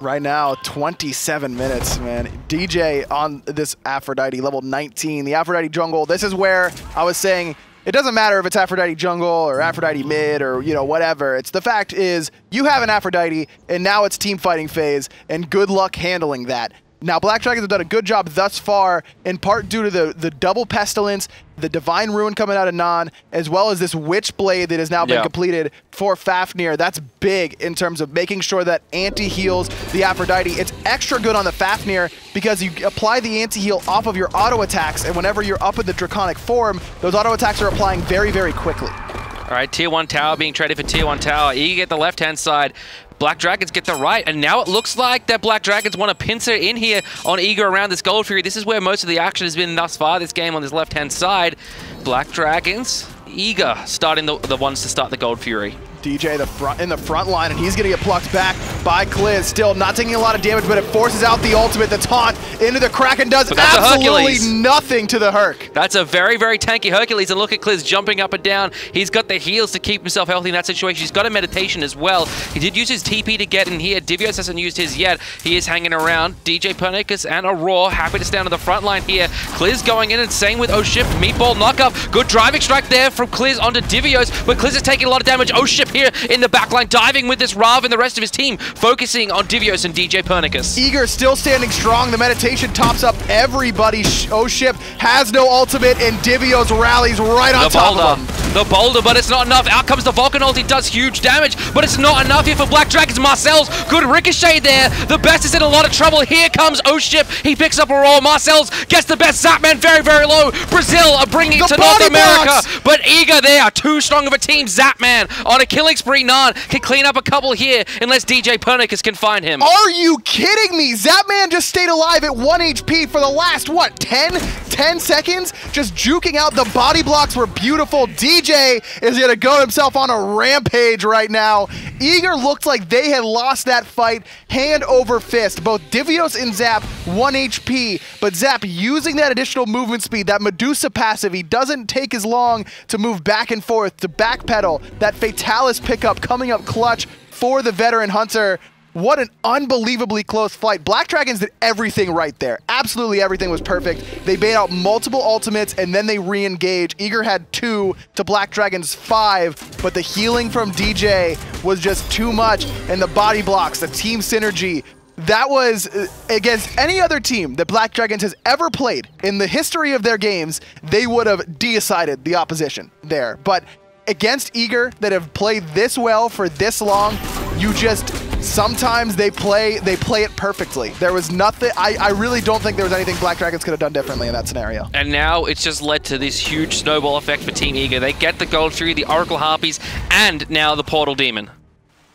Right now, 27 minutes, man. DJ on this Aphrodite, level 19. The Aphrodite jungle, this is where I was saying, it doesn't matter if it's Aphrodite jungle or Aphrodite mid or, you know, whatever. It's the fact is, you have an Aphrodite, and now it's team fighting phase, and good luck handling that. Now, Black Dragons have done a good job thus far, in part due to the double Pestilence, the Divine Ruin coming out of Nann, as well as this Witch Blade that has now been completed for Fafnir. That's big in terms of making sure that anti-heals the Aphrodite. It's extra good on the Fafnir because you apply the anti-heal off of your auto attacks, and whenever you're up in the Draconic form, those auto attacks are applying very quickly. All right, tier 1 tower being traded for tier 1 tower. Eager get the left-hand side. Black Dragons get the right, and now it looks like that Black Dragons want to pincer in here on Eager around this Gold Fury. This is where most of the action has been thus far, this game on this left-hand side. Black Dragons, Eager starting the ones to start the Gold Fury. DJ in the front line, and he's going to get plucked back by Kliz. Still not taking a lot of damage, but it forces out the ultimate. The taunt into the Kraken does absolutely nothing to the Herc. That's a very, very tanky Hercules, and look at Kliz jumping up and down. He's got the heals to keep himself healthy in that situation. He's got a meditation as well. He did use his TP to get in here. Divios hasn't used his yet. He is hanging around. djpernicus and Aror happy to stand on the front line here. Kliz going in, and same with oShip. Meatball knockup. Good driving strike there from Kliz onto Divios, but Kliz is taking a lot of damage. oShip here in the backline, diving with this Rav and the rest of his team, focusing on Divios and djpernicus. Eager still standing strong. The meditation tops up everybody. oShip has no ultimate, and Divios rallies right on top of him. The boulder, but it's not enough. Out comes the Vulcan ulti, does huge damage, but it's not enough here for Black Dragons. MarcelZ, good ricochet there. TheBest is in a lot of trouble. Here comes oShip. He picks up a roll. MarcelZ gets TheBest. Zapman very, very low. Brazil are bringing it to North America, but Eager there, too strong of a team. Zapman on a killing spree. Nann can clean up a couple here unless djpernicus can find him. Are you kidding me? Zapman just stayed alive at 1 HP for the last, what, 10 seconds? Just juking out. The body blocks were beautiful. DJ is going to go himself on a rampage right now. Eager looked like they had lost that fight hand over fist. Both Divios and Zap 1 HP, but Zap using that additional movement speed, that Medusa passive, he doesn't take as long to move back and forth, to backpedal. That Fatalis pickup coming up clutch for the veteran hunter. What an unbelievably close fight. Black Dragons did everything right there. Absolutely everything was perfect. They bait out multiple ultimates, and then they re-engage. Eager had 2 to Black Dragons 5, but the healing from DJ was just too much, and the body blocks, the team synergy, that was against any other team that Black Dragons has ever played in the history of their games, they would have decided the opposition there. But against Eager that have played this well for this long, you just, sometimes they play it perfectly. There was nothing, I really don't think there was anything Black Dragons could have done differently in that scenario. And now it's just led to this huge snowball effect for Team Eager. They get the Gold Fury, the Oracle Harpies, and now the Portal Demon.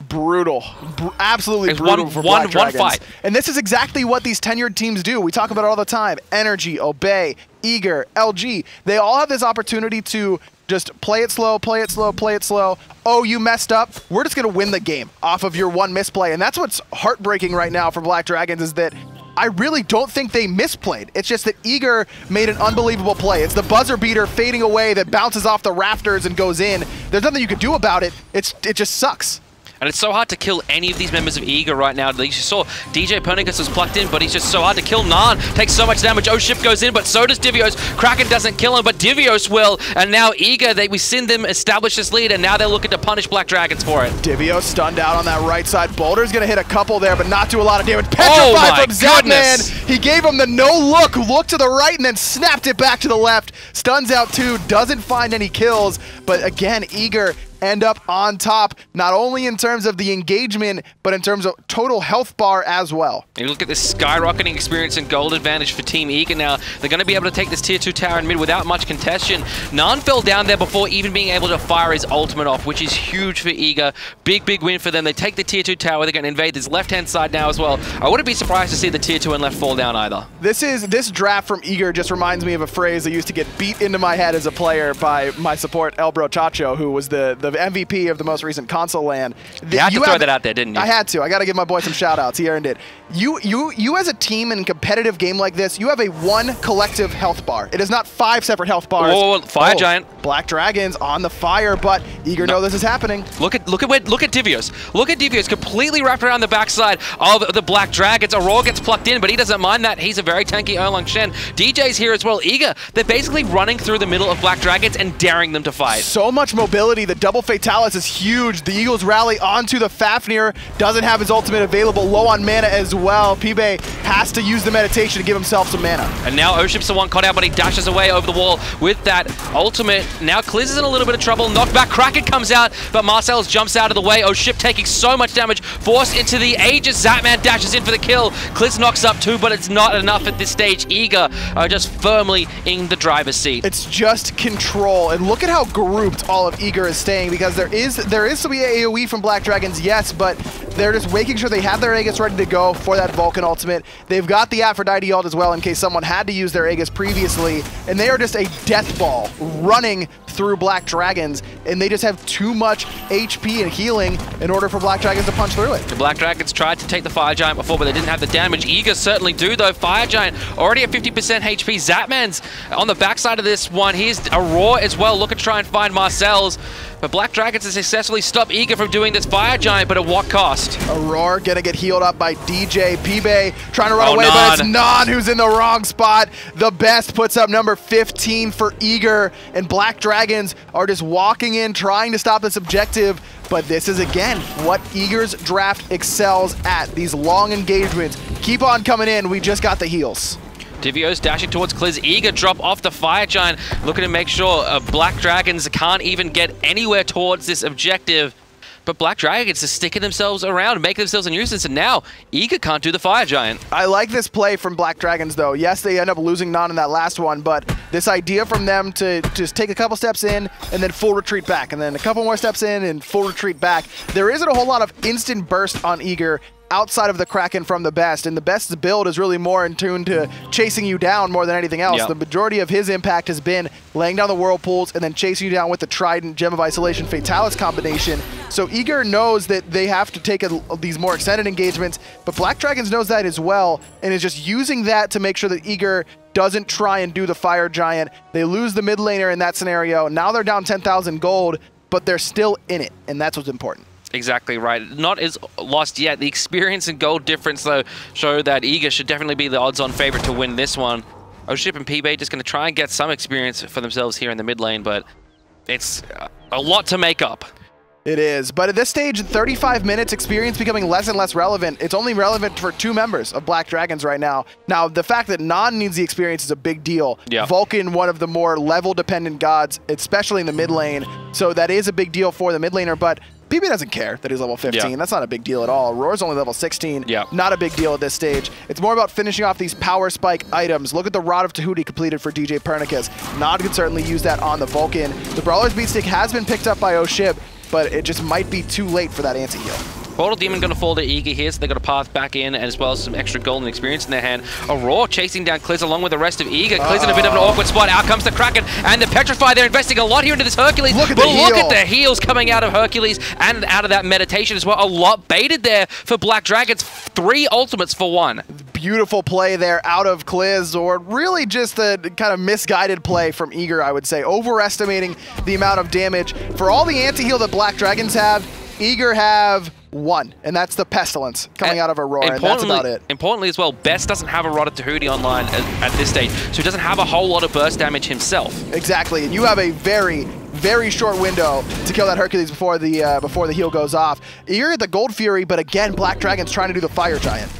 Brutal. Absolutely brutal for Black Dragons. One fight. And this is exactly what these tenured teams do. We talk about it all the time. Energy, Obey, Eager, LG. They all have this opportunity to just play it slow, play it slow, play it slow. Oh, you messed up. We're just going to win the game off of your one misplay. And that's what's heartbreaking right now for Black Dragons, is that I really don't think they misplayed. It's just that Eager made an unbelievable play. It's the buzzer beater fading away that bounces off the rafters and goes in. There's nothing you can do about it. It just sucks. And it's so hard to kill any of these members of Eager right now. You saw djpernicus was plucked in, but he's just so hard to kill. Nann takes so much damage. oShip goes in, but so does Divios. Kraken doesn't kill him, but Divios will. And now Eager, we seen them establish this lead, and now they're looking to punish Black Dragons for it. Divios stunned out on that right side. Boulder's going to hit a couple there, but not do a lot of damage. Petrified from Zapman. He gave him the no look to the right, and then snapped it back to the left. Stuns out 2, doesn't find any kills, but again, Eager end up on top, not only in terms of the engagement, but in terms of total health bar as well. And you look at this skyrocketing experience and gold advantage for Team Eager now. They're going to be able to take this tier 2 tower in mid without much contention. Nann fell down there before even being able to fire his ultimate off, which is huge for Eager. Big, big win for them. They take the tier 2 tower. They're going to invade this left-hand side now as well. I wouldn't be surprised to see the tier 2 and left fall down either. This draft from Eager just reminds me of a phrase that used to get beat into my head as a player by my support, El Brochacho, who was the MVP of the most recent console LAN. You had to throw that out there, didn't you? I had to. I got to give my boy some shout-outs. He earned it. You as a team in a competitive game like this, you have a 1 collective health bar. It is not 5 separate health bars. Oh, Fire Giant. Black Dragons on the fire, but Eager know this is happening. Look at Divios. Look at Divios completely wrapped around the backside of the Black Dragons. Aror gets plucked in, but he doesn't mind that. He's a very tanky Erlang Shen. DJ's here as well. Eager, they're basically running through the middle of Black Dragons and daring them to fight. So much mobility. The double Fatalis is huge. The Eagles rally onto the Fafnir. Doesn't have his ultimate available. Low on mana as well. PIBE has to use the meditation to give himself some mana. And now oShip's the one caught out, but he dashes away over the wall with that ultimate. Now Kliz is in a little bit of trouble. Knockback. Kraken comes out, but MarcelZ jumps out of the way. oShip taking so much damage. Forced into the Aegis. Zapman dashes in for the kill. Kliz knocks up 2, but it's not enough at this stage. Eager are just firmly in the driver's seat. It's just control. And look at how grouped all of Eager is staying, because there is some AoE from Black Dragons, yes, but They're just making sure they have their Aegis ready to go for that Vulcan ultimate. They've got the Aphrodite ult as well in case someone had to use their Aegis previously, and they are just a death ball running through Black Dragons, and they just have too much HP and healing in order for Black Dragons to punch through it. The Black Dragons tried to take the Fire Giant before, but they didn't have the damage. Eager certainly do, though. Fire Giant already at 50% HP. Zapman's on the backside of this one. Here's Aror as well, looking to try and find MarcelZ. But Black Dragons has successfully stopped Eager from doing this Fire Giant, but at what cost? Aror gonna get healed up by DJ. PIBE trying to run away, but it's Nann who's in the wrong spot. TheBest puts up number 15 for Eager, and Black Dragons are just walking in, trying to stop this objective. But this is, again, what Eager's draft excels at. These long engagements. Keep on coming in. We just got the heals. Divios dashing towards Kliz. Eager drop off the Fire Giant, looking to make sure Black Dragons can't even get anywhere towards this objective. But Black Dragons are sticking themselves around, making themselves a nuisance, and now Eager can't do the Fire Giant. I like this play from Black Dragons, though. Yes, they end up losing Nann in that last one, but this idea from them to just take a couple steps in and then full retreat back, and then a couple more steps in and full retreat back. There isn't a whole lot of instant burst on Eager outside of the Kraken from TheBest, and TheBest's build is really more in tune to chasing you down more than anything else. Yep. The majority of his impact has been laying down the whirlpools and then chasing you down with the Trident, Gem of Isolation, Fatalis combination. So Eager knows that they have to take these more extended engagements, but Black Dragons knows that as well, and is just using that to make sure that Eager doesn't try and do the Fire Giant. They lose the mid laner in that scenario. Now they're down 10,000 gold, but they're still in it, and that's what's important. Exactly right. Not as lost yet. The experience and gold difference, though, show that Eager should definitely be the odds-on favorite to win this one. oShip and PIBE just going to try and get some experience for themselves here in the mid lane, but it's a lot to make up. It is, but at this stage, 35 minutes, experience becoming less and less relevant. It's only relevant for 2 members of Black Dragons right now. Now, the fact that Nann needs the experience is a big deal. Yeah. Vulcan, one of the more level-dependent gods, especially in the mid lane, so that is a big deal for the mid laner, but PIBE doesn't care that he's level 15. Yeah. That's not a big deal at all. Auror's only level 16. Yeah. Not a big deal at this stage. It's more about finishing off these power spike items. Look at the Rod of Tahuti completed for djpernicus. Nann could certainly use that on the Vulcan. The Brawler's Beatstick has been picked up by oShip, but it just might be too late for that anti-heal. Portal Demon going to fall to Eager here, so they got a path back in, as well as some extra golden experience in their hand. Auror chasing down Kliz along with the rest of Eager. Kliz in a bit of an awkward spot. Out comes the Kraken and the Petrify. They're investing a lot here into this Hercules. Look at look at the heals coming out of Hercules and out of that meditation as well. A lot baited there for Black Dragons. 3 ultimates for 1. Beautiful play there out of Kliz, or really just a kind of misguided play from Eager, I would say. Overestimating the amount of damage. For all the anti-heal that Black Dragons have, Eager have 1, and that's the Pestilence coming out of Aurora, and that's about it. Importantly as well, Best doesn't have a Rod of Tahuti online at this stage, so he doesn't have a whole lot of burst damage himself. Exactly, and you have a very, very short window to kill that Hercules before the heal goes off. Eager at the Gold Fury, but again, Black Dragon's trying to do the Fire Giant.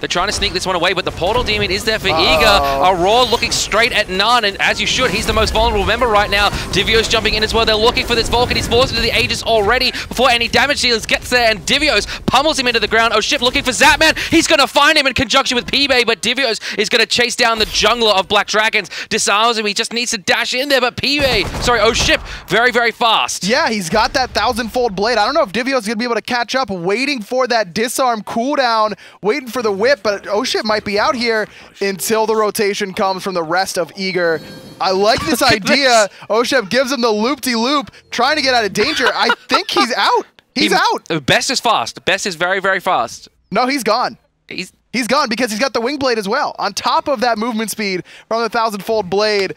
They're trying to sneak this one away, but the Portal Demon is there for Eager. Aror looking straight at Nann, and as you should, he's the most vulnerable member right now. Divios jumping in as well. They're looking for this Vulcan. He's forced into the Aegis already before any damage dealers gets there, and Divios pummels him into the ground. oShip looking for Zapman. He's going to find him in conjunction with PIBE, but Divios is going to chase down the jungler of Black Dragons. Disarms him. He just needs to dash in there, but oShip, very, very fast. Yeah, he's got that 1,000-fold blade. I don't know if Divios is going to be able to catch up, waiting for that disarm cooldown, waiting for the whip, but oShip might be out here until the rotation comes from the rest of Eager. I like this idea. oShip gives him the loop-de-loop, trying to get out of danger. I think he's out. He's out. Best is fast. Best is very, very fast. No, he's gone. He's gone because he's got the wing blade as well. On top of that movement speed from the 1,000-fold blade,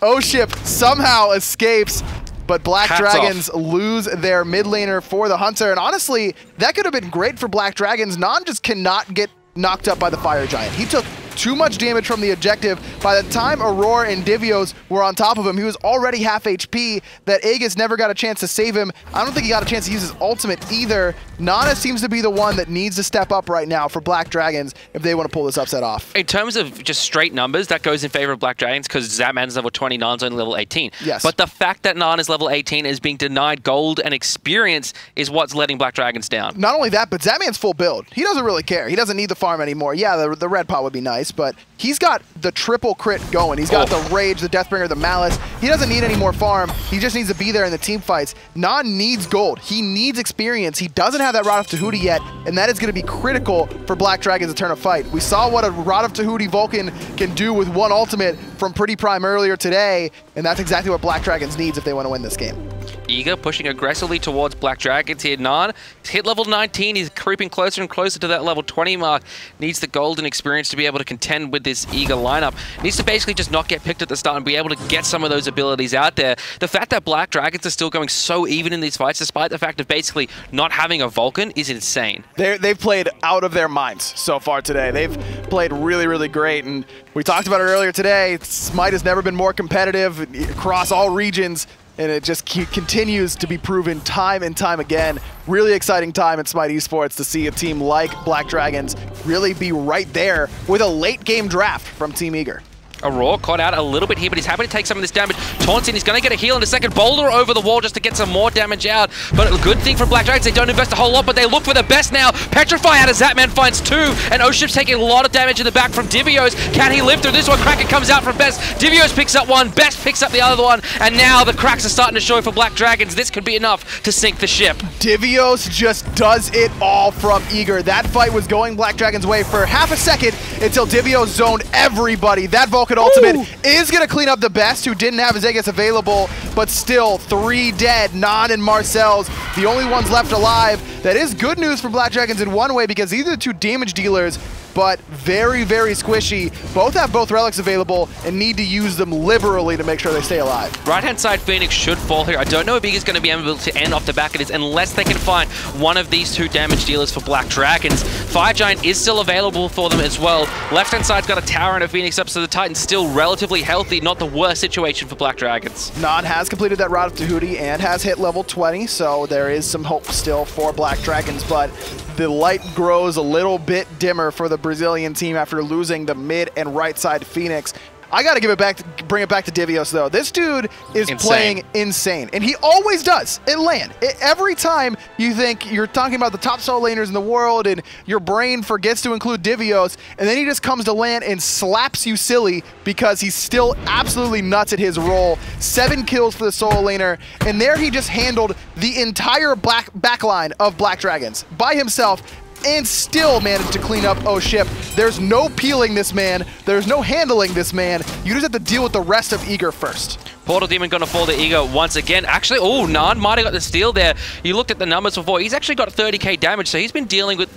oShip somehow escapes. But Black Dragons lose their mid laner for the Hunter. And honestly, that could have been great for Black Dragons. Nann just cannot get knocked up by the Fire Giant. He took too much damage from the objective. By the time Aror and Divios were on top of him, he was already half HP. That Aegis never got a chance to save him. I don't think he got a chance to use his ultimate either. Nana seems to be the one that needs to step up right now for Black Dragons if they want to pull this upset off. In terms of just straight numbers, that goes in favor of Black Dragons because Zapman's level 20, Nann's only level 18. Yes. But the fact that Nann is level 18 is being denied gold and experience is what's letting Black Dragons down. Not only that, but Zapman's full build. He doesn't really care. He doesn't need the farm anymore. Yeah, the red pot would be nice, choice, but he's got the triple crit going. He's got the Rage, the Deathbringer, the Malice. He doesn't need any more farm. He just needs to be there in the team fights. Nann needs gold. He needs experience. He doesn't have that Rod of Tahuti yet, and that is going to be critical for Black Dragons to turn a fight. We saw what a Rod of Tahuti Vulcan can do with one ultimate from Pretty Prime earlier today, and that's exactly what Black Dragons needs if they want to win this game. Eager pushing aggressively towards Black Dragons here. Nann hit level 19. He's creeping closer and closer to that level 20 mark. Needs the golden experience to be able to contend with this Eager lineup. Needs to basically just not get picked at the start and be able to get some of those abilities out there. The fact that Black Dragons are still going so even in these fights, despite the fact of basically not having a Vulcan, is insane. They've played out of their minds so far today. They've played really, really great, and we talked about it earlier today. Smite has never been more competitive across all regions, and it just continues to be proven time and time again. Really exciting time at Smite eSports to see a team like Black Dragons really be right there with a late game draft from Team Eager. Aror caught out a little bit here, but he's happy to take some of this damage. Taunts in, he's going to get a heal in a second. Boulder over the wall just to get some more damage out. But a good thing for Black Dragons, they don't invest a whole lot, but they look for the best now. Petrify out of Zapman finds 2, and oShip's taking a lot of damage in the back from Divios. Can he live through this one? Kraken comes out from Best. Divios picks up one, Best picks up the other one, and now the cracks are starting to show for Black Dragons. This could be enough to sink the ship. Divios just does it all from Eager. That fight was going Black Dragons' way for half a second until Divios zoned everybody. That Vulcan ultimate is going to clean up the Best, who didn't have his Aegis available, but still 3 dead. Nann and MarcelZ, the only ones left alive. That is good news for Black Dragons in one way, because these are the 2 damage dealers, but very, very squishy. Both have both relics available and need to use them liberally to make sure they stay alive. Right-hand side Phoenix should fall here. I don't know if Eager's going to be able to end off the back of this unless they can find one of these 2 damage dealers for Black Dragons. Fire Giant is still available for them as well. Left-hand side's got a tower and a Phoenix up, so the Titan's still relatively healthy. Not the worst situation for Black Dragons. Nann has completed that Rod of Tahuti and has hit level 20, so there is some hope still for Black Dragons, but the light grows a little bit dimmer for the Brazilian team after losing the mid and right side Phoenix. I got to give it back, bring it back to Divios though. This dude is playing insane, and he always does at LAN. Every time you think you're talking about the top solo laners in the world and your brain forgets to include Divios, and then he just comes to LAN and slaps you silly because he's still absolutely nuts at his role. 7 kills for the solo laner, and there he just handled the entire backline of Black Dragons by himself, and still managed to clean up oShip. There's no peeling this man. There's no handling this man. You just have to deal with the rest of Eager first. Portal Demon going to fall to Eager once again. Actually, oh, Nann might have got the steal there. You looked at the numbers before. He's actually got 30k damage, so he's been dealing out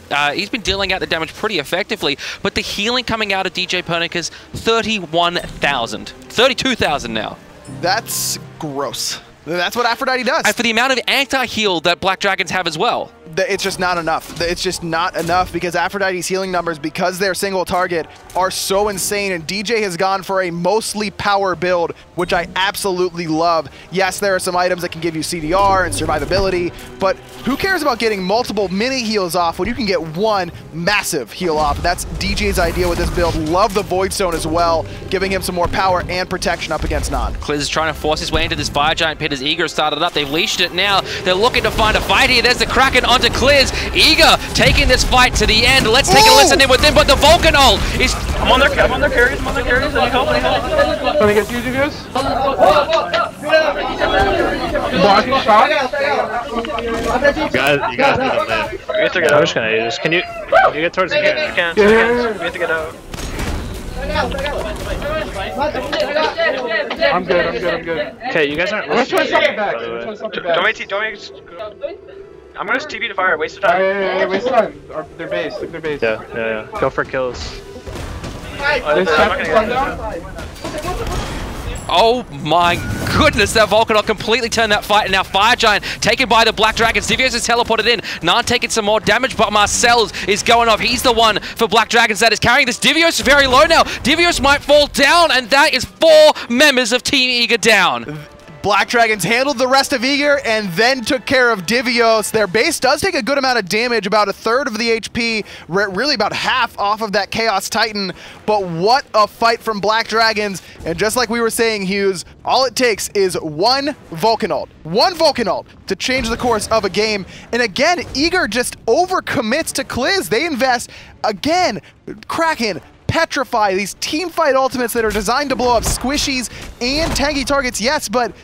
the damage pretty effectively. But the healing coming out of djpernicus, 31,000. 32,000 now. That's gross. That's what Aphrodite does. And for the amount of anti-heal that Black Dragons have as well. It's just not enough. It's just not enough because Aphrodite's healing numbers, because they're single target, are so insane, and DJ has gone for a mostly power build, which I absolutely love. Yes, there are some items that can give you CDR and survivability, but who cares about getting multiple mini heals off when you can get one massive heal off? That's DJ's idea with this build. Love the Void Stone as well, giving him some more power and protection up against Nann. Kliz is trying to force his way into this Fire Giant pit as Eager started up. They've leashed it now. They're looking to find a fight here. There's the Kraken onto Kliz. Eager taking this fight to the end. Let's take a listen in with him, but the Vulcan ult is... I'm on their carries, Any help, any help? Can I get you, Divios? Blocking shot? You guys need a man. We have to get out. I'm just gonna use. Can you get towards the can? I can't. We have to get out. I'm good. Okay, you guys aren't listening. Don't wait. I'm gonna TP to fire. Waste of time. Yeah, waste of time. Their base. Look at their base. Yeah. Go for kills. Oh my goodness, that Vulcan completely turned that fight, and now Fire Giant taken by the Black Dragons. Divios is teleported in. Nann taking some more damage, but MarcelZ is going off. He's the one for Black Dragons that is carrying this. Divios is very low now. Divios might fall down, and that is 4 members of Team Eager down. Black Dragons handled the rest of Eager and then took care of Divios. Their base does take a good amount of damage, about 1/3 of the HP, really about half off of that Chaos Titan. But what a fight from Black Dragons. And just like we were saying, Hughes, all it takes is one Vulcan ult to change the course of a game. And again, Eager just overcommits to Kliz. They invest, again, Kraken, Petrify, these team fight ultimates that are designed to blow up squishies and tanky targets, yes, but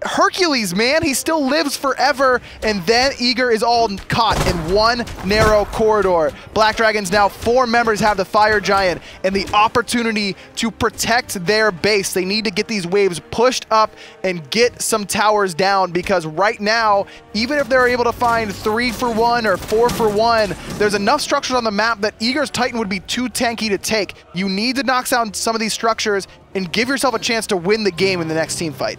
Hercules, man, he still lives forever, and then eager is all caught in one narrow corridor. Black Dragons now 4 members have the Fire Giant and the opportunity to protect their base. They need to get these waves pushed up and get some towers down, because right now, even if they're able to find 3 for 1 or 4 for 1, there's enough structures on the map that Eager's Titan would be too tanky to take. You need to knock down some of these structures and give yourself a chance to win the game in the next team fight.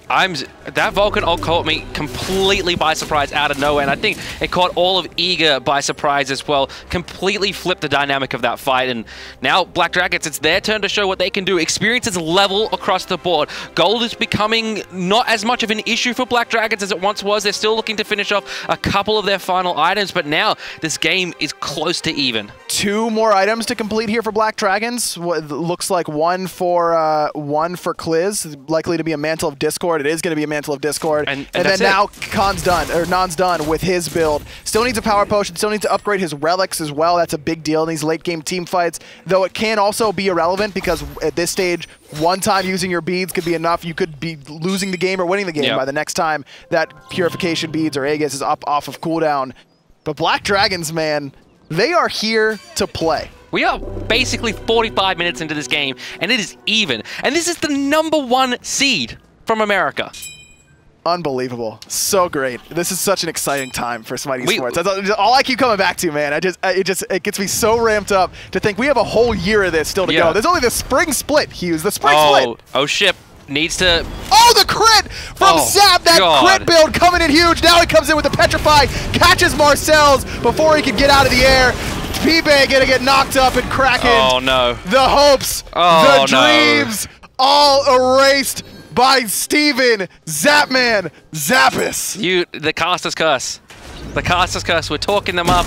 That Vulcan ult caught me completely by surprise out of nowhere, and I think it caught all of Eager by surprise as well. Completely flipped the dynamic of that fight, and now Black Dragons, it's their turn to show what they can do. Experience is level across the board. Gold is becoming not as much of an issue for Black Dragons as it once was. They're still looking to finish off a couple of their final items, but now this game is close to even. 2 more items to complete here for Black Dragons. What looks like one for Kliz, likely to be a Mantle of Discord. It is going to be a Mantle of Discord. And then now Nann's done with his build. Still needs a power potion, still needs to upgrade his relics as well. That's a big deal in these late game team fights, though it can also be irrelevant, because at this stage, one time using your beads could be enough. You could be losing the game or winning the game by the next time that Purification Beads or Aegis is up off of cooldown. But Black Dragons, man, they are here to play. We are basically 45 minutes into this game, and it is even. And this is the #1 seed from America. Unbelievable. So great. This is such an exciting time for Smite eSports. That's all I keep coming back to, man. It gets me so ramped up to think we have a whole year of this still to go. There's only the spring split, Hughes. The spring split. oShip needs to... Oh, the crit from Zap! That crit build coming in huge. Now he comes in with the Petrify, catches MarcelZ before he can get out of the air. PIBE gonna get knocked up and Kraken. Oh, no. The hopes, the dreams, all erased by Steven Zapman Zappis. The caster's curse. The caster's curse. We're talking them up.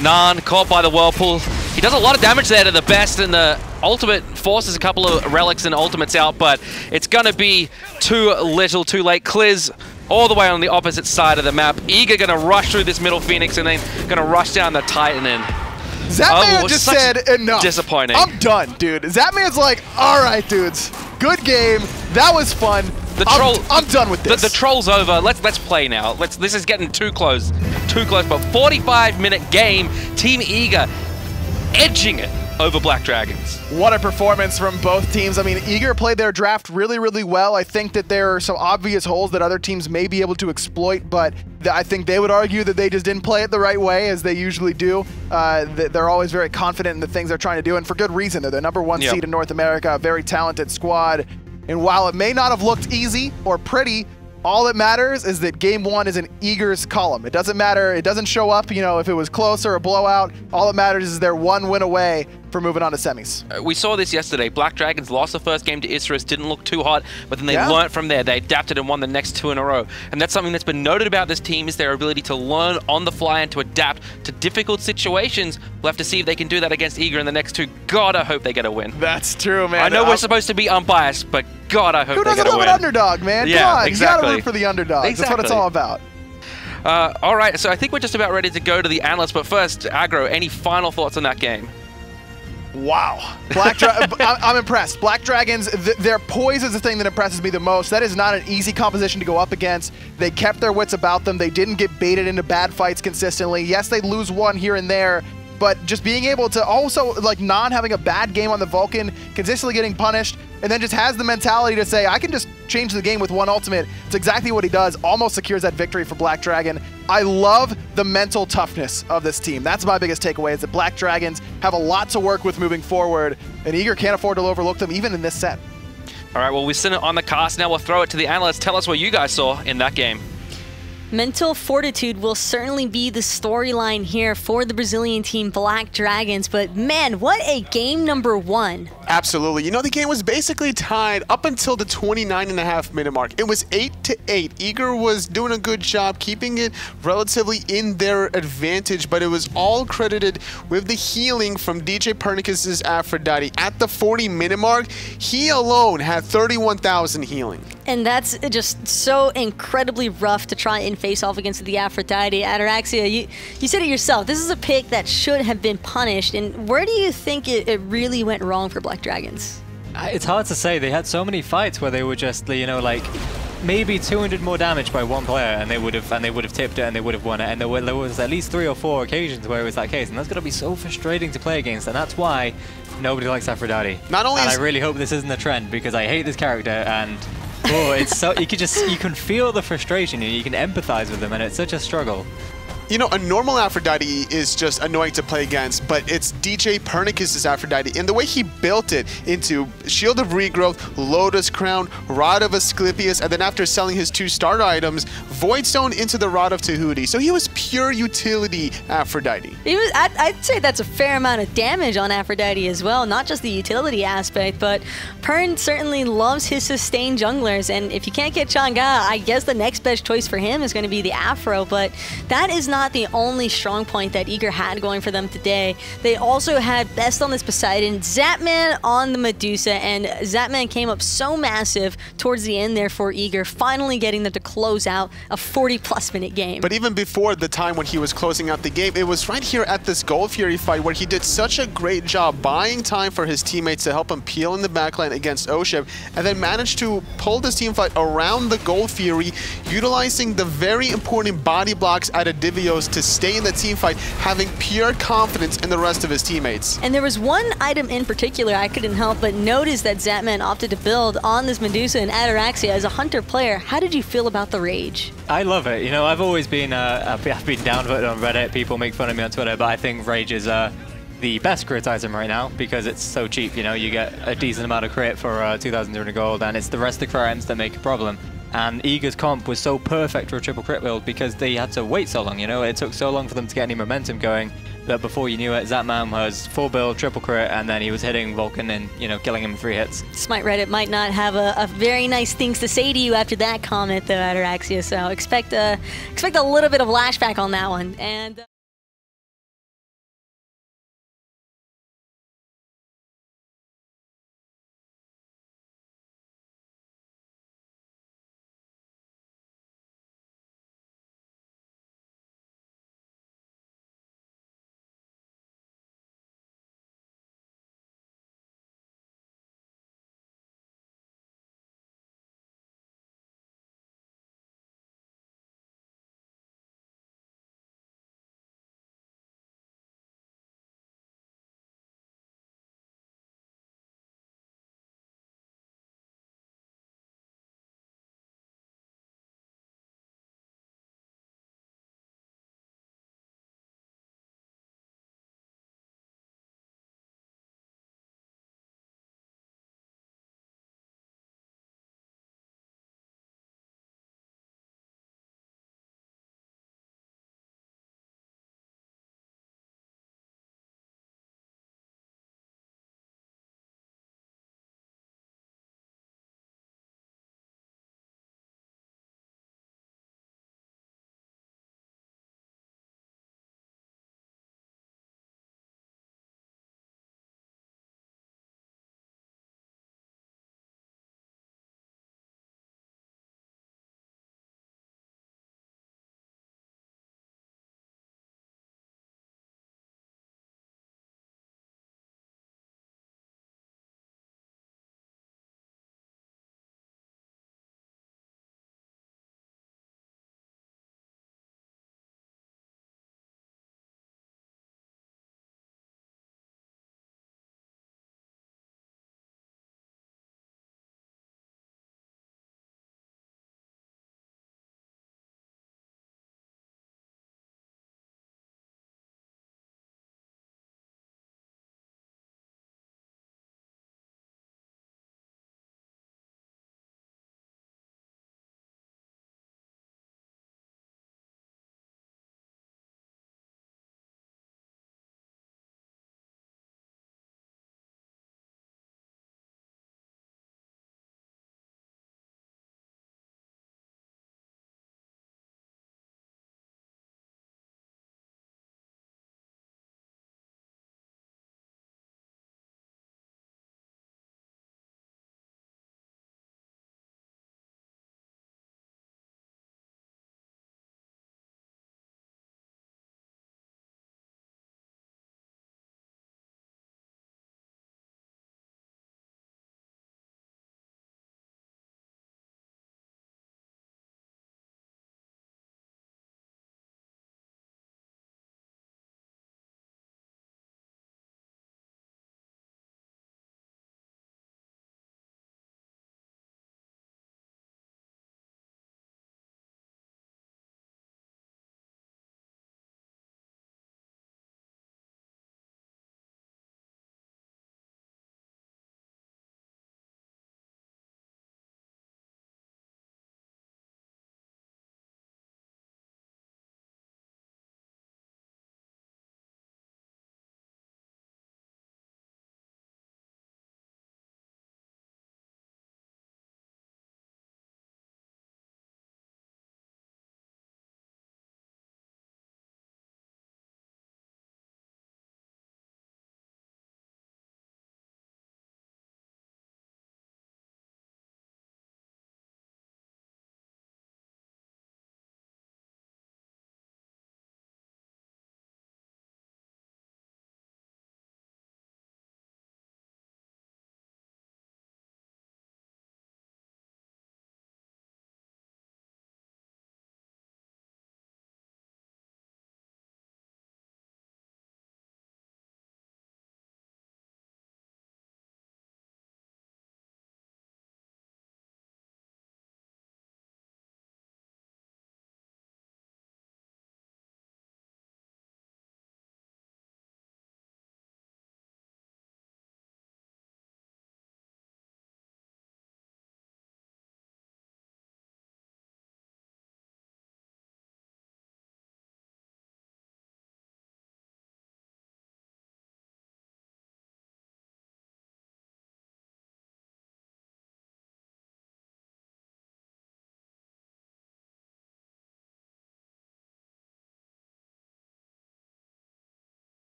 Nann caught by the whirlpool. He does a lot of damage there to TheBest, and the ultimate forces a couple of relics and ultimates out, but it's gonna be too little, too late. Kliz all the way on the opposite side of the map. Eager gonna rush through this middle Phoenix and then gonna rush down the Titan in. Zapman just said enough. Disappointing. I'm done, dude. Zapman's like, all right, dudes. Good game. That was fun. I'm done with this. The troll's over. Let's play now. This is getting too close. Too close. But 45-minute game. Team Eager edging it over Black Dragons. What a performance from both teams. I mean, Eager played their draft really, really well. I think that there are some obvious holes that other teams may be able to exploit, but I think they would argue that they just didn't play it the right way, as they usually do. They're always very confident in the things they're trying to do, and for good reason. They're the #1 seed in North America, a very talented squad. And while it may not have looked easy or pretty, all that matters is that game 1 is in Eager's column. It doesn't matter, it doesn't show up, you know, if it was close or a blowout. All that matters is they're 1 win away for moving on to semis. We saw this yesterday. Black Dragons lost the first game to Isras, didn't look too hot, but then they learnt from there. They adapted and won the next 2 in a row. And that's something that's been noted about this team, is their ability to learn on the fly and to adapt to difficult situations. We'll have to see if they can do that against Eager in the next 2. God, I hope they get a win. That's true, man. I know we're supposed to be unbiased, but God, I hope they get a win. Who doesn't love an underdog, man? Yeah, Come on, exactly. You gotta root for the underdog. That's what it's all about. All right, so I think we're just about ready to go to the analysts, but first, Aggro, any final thoughts on that game? Wow. I'm impressed. Black Dragons, their poise is the thing that impresses me the most. That is not an easy composition to go up against. They kept their wits about them. They didn't get baited into bad fights consistently. Yes, they lose one here and there, but just being able to also, like, Nann having a bad game on the Vulcan, consistently getting punished, and then just has the mentality to say, I can just change the game with one ultimate. It's exactly what he does. Almost secures that victory for Black Dragon. I love the mental toughness of this team. That's my biggest takeaway, is that Black Dragons have a lot to work with moving forward, and Eager can't afford to overlook them even in this set. All right, well, we've seen it on the cast. Now we'll throw it to the analysts. Tell us what you guys saw in that game. Mental fortitude will certainly be the storyline here for the Brazilian team Black Dragons, but man, what a game #1. Absolutely. You know, the game was basically tied up until the 29.5-minute mark. It was 8-8. Eager was doing a good job keeping it relatively in their advantage, but it was all credited with the healing from djpernicus' Aphrodite. At the 40-minute mark, he alone had 31,000 healing. And that's just so incredibly rough to try and face off against the Aphrodite. Ataraxia, you said it yourself. This is a pick that should have been punished. And where do you think it really went wrong for Black Dragons? It's hard to say. They had so many fights where they were just, you know, like maybe 200 more damage by one player, and they would have tipped it and they would have won it. And there was at least 3 or 4 occasions where it was that case, and that's gonna be so frustrating to play against. And that's why nobody likes Aphrodite. Not only and I really hope this isn't a trend, because I hate this character, and oh, it's so you can feel the frustration and you can empathize with them, and it's such a struggle. You know, a normal Aphrodite is just annoying to play against, but it's djpernicus' Aphrodite, and the way he built it into Shield of Regrowth, Lotus Crown, Rod of Asclepius, and then after selling his 2 starter items, Voidstone into the Rod of Tahuti. So he was pure utility Aphrodite. I'd say that's a fair amount of damage on Aphrodite as well, not just the utility aspect, but Pern certainly loves his sustained junglers, and if you can't get Chang'e, I guess the next best choice for him is going to be the Afro, but that is not the only strong point that Eager had going for them today. They also had Best on this Poseidon, Zapman on the Medusa, and Zapman came up so massive towards the end there for Eager, finally getting them to close out a 40+ minute game. But even before the time when he was closing out the game, it was right here at this Gold Fury fight where he did such a great job buying time for his teammates to help him peel in the backline against oShip, and then managed to pull this team fight around the Gold Fury, utilizing the very important body blocks out of Divios to stay in the team fight, having pure confidence in the rest of his teammates. And there was one item in particular I couldn't help but notice that Zapman opted to build on this Medusa and Ataraxia. As a Hunter player, how did you feel about the Rage? I love it. You know, I've always been I've been downvoted on Reddit. People make fun of me on Twitter, but I think Rage is the best crit item right now because it's so cheap. You know, you get a decent amount of crit for 2,200 gold, and it's the rest of the crit items that make a problem. And Eager's comp was so perfect for a triple crit build because they had to wait so long, you know? It took so long for them to get any momentum going that before you knew it, Zapman was full build, triple crit, and then he was hitting Vulcan and, you know, killing him in 3 hits. Smite Reddit might not have a very nice things to say to you after that comment, though, Ataraxia, so expect a little bit of lashback on that one. And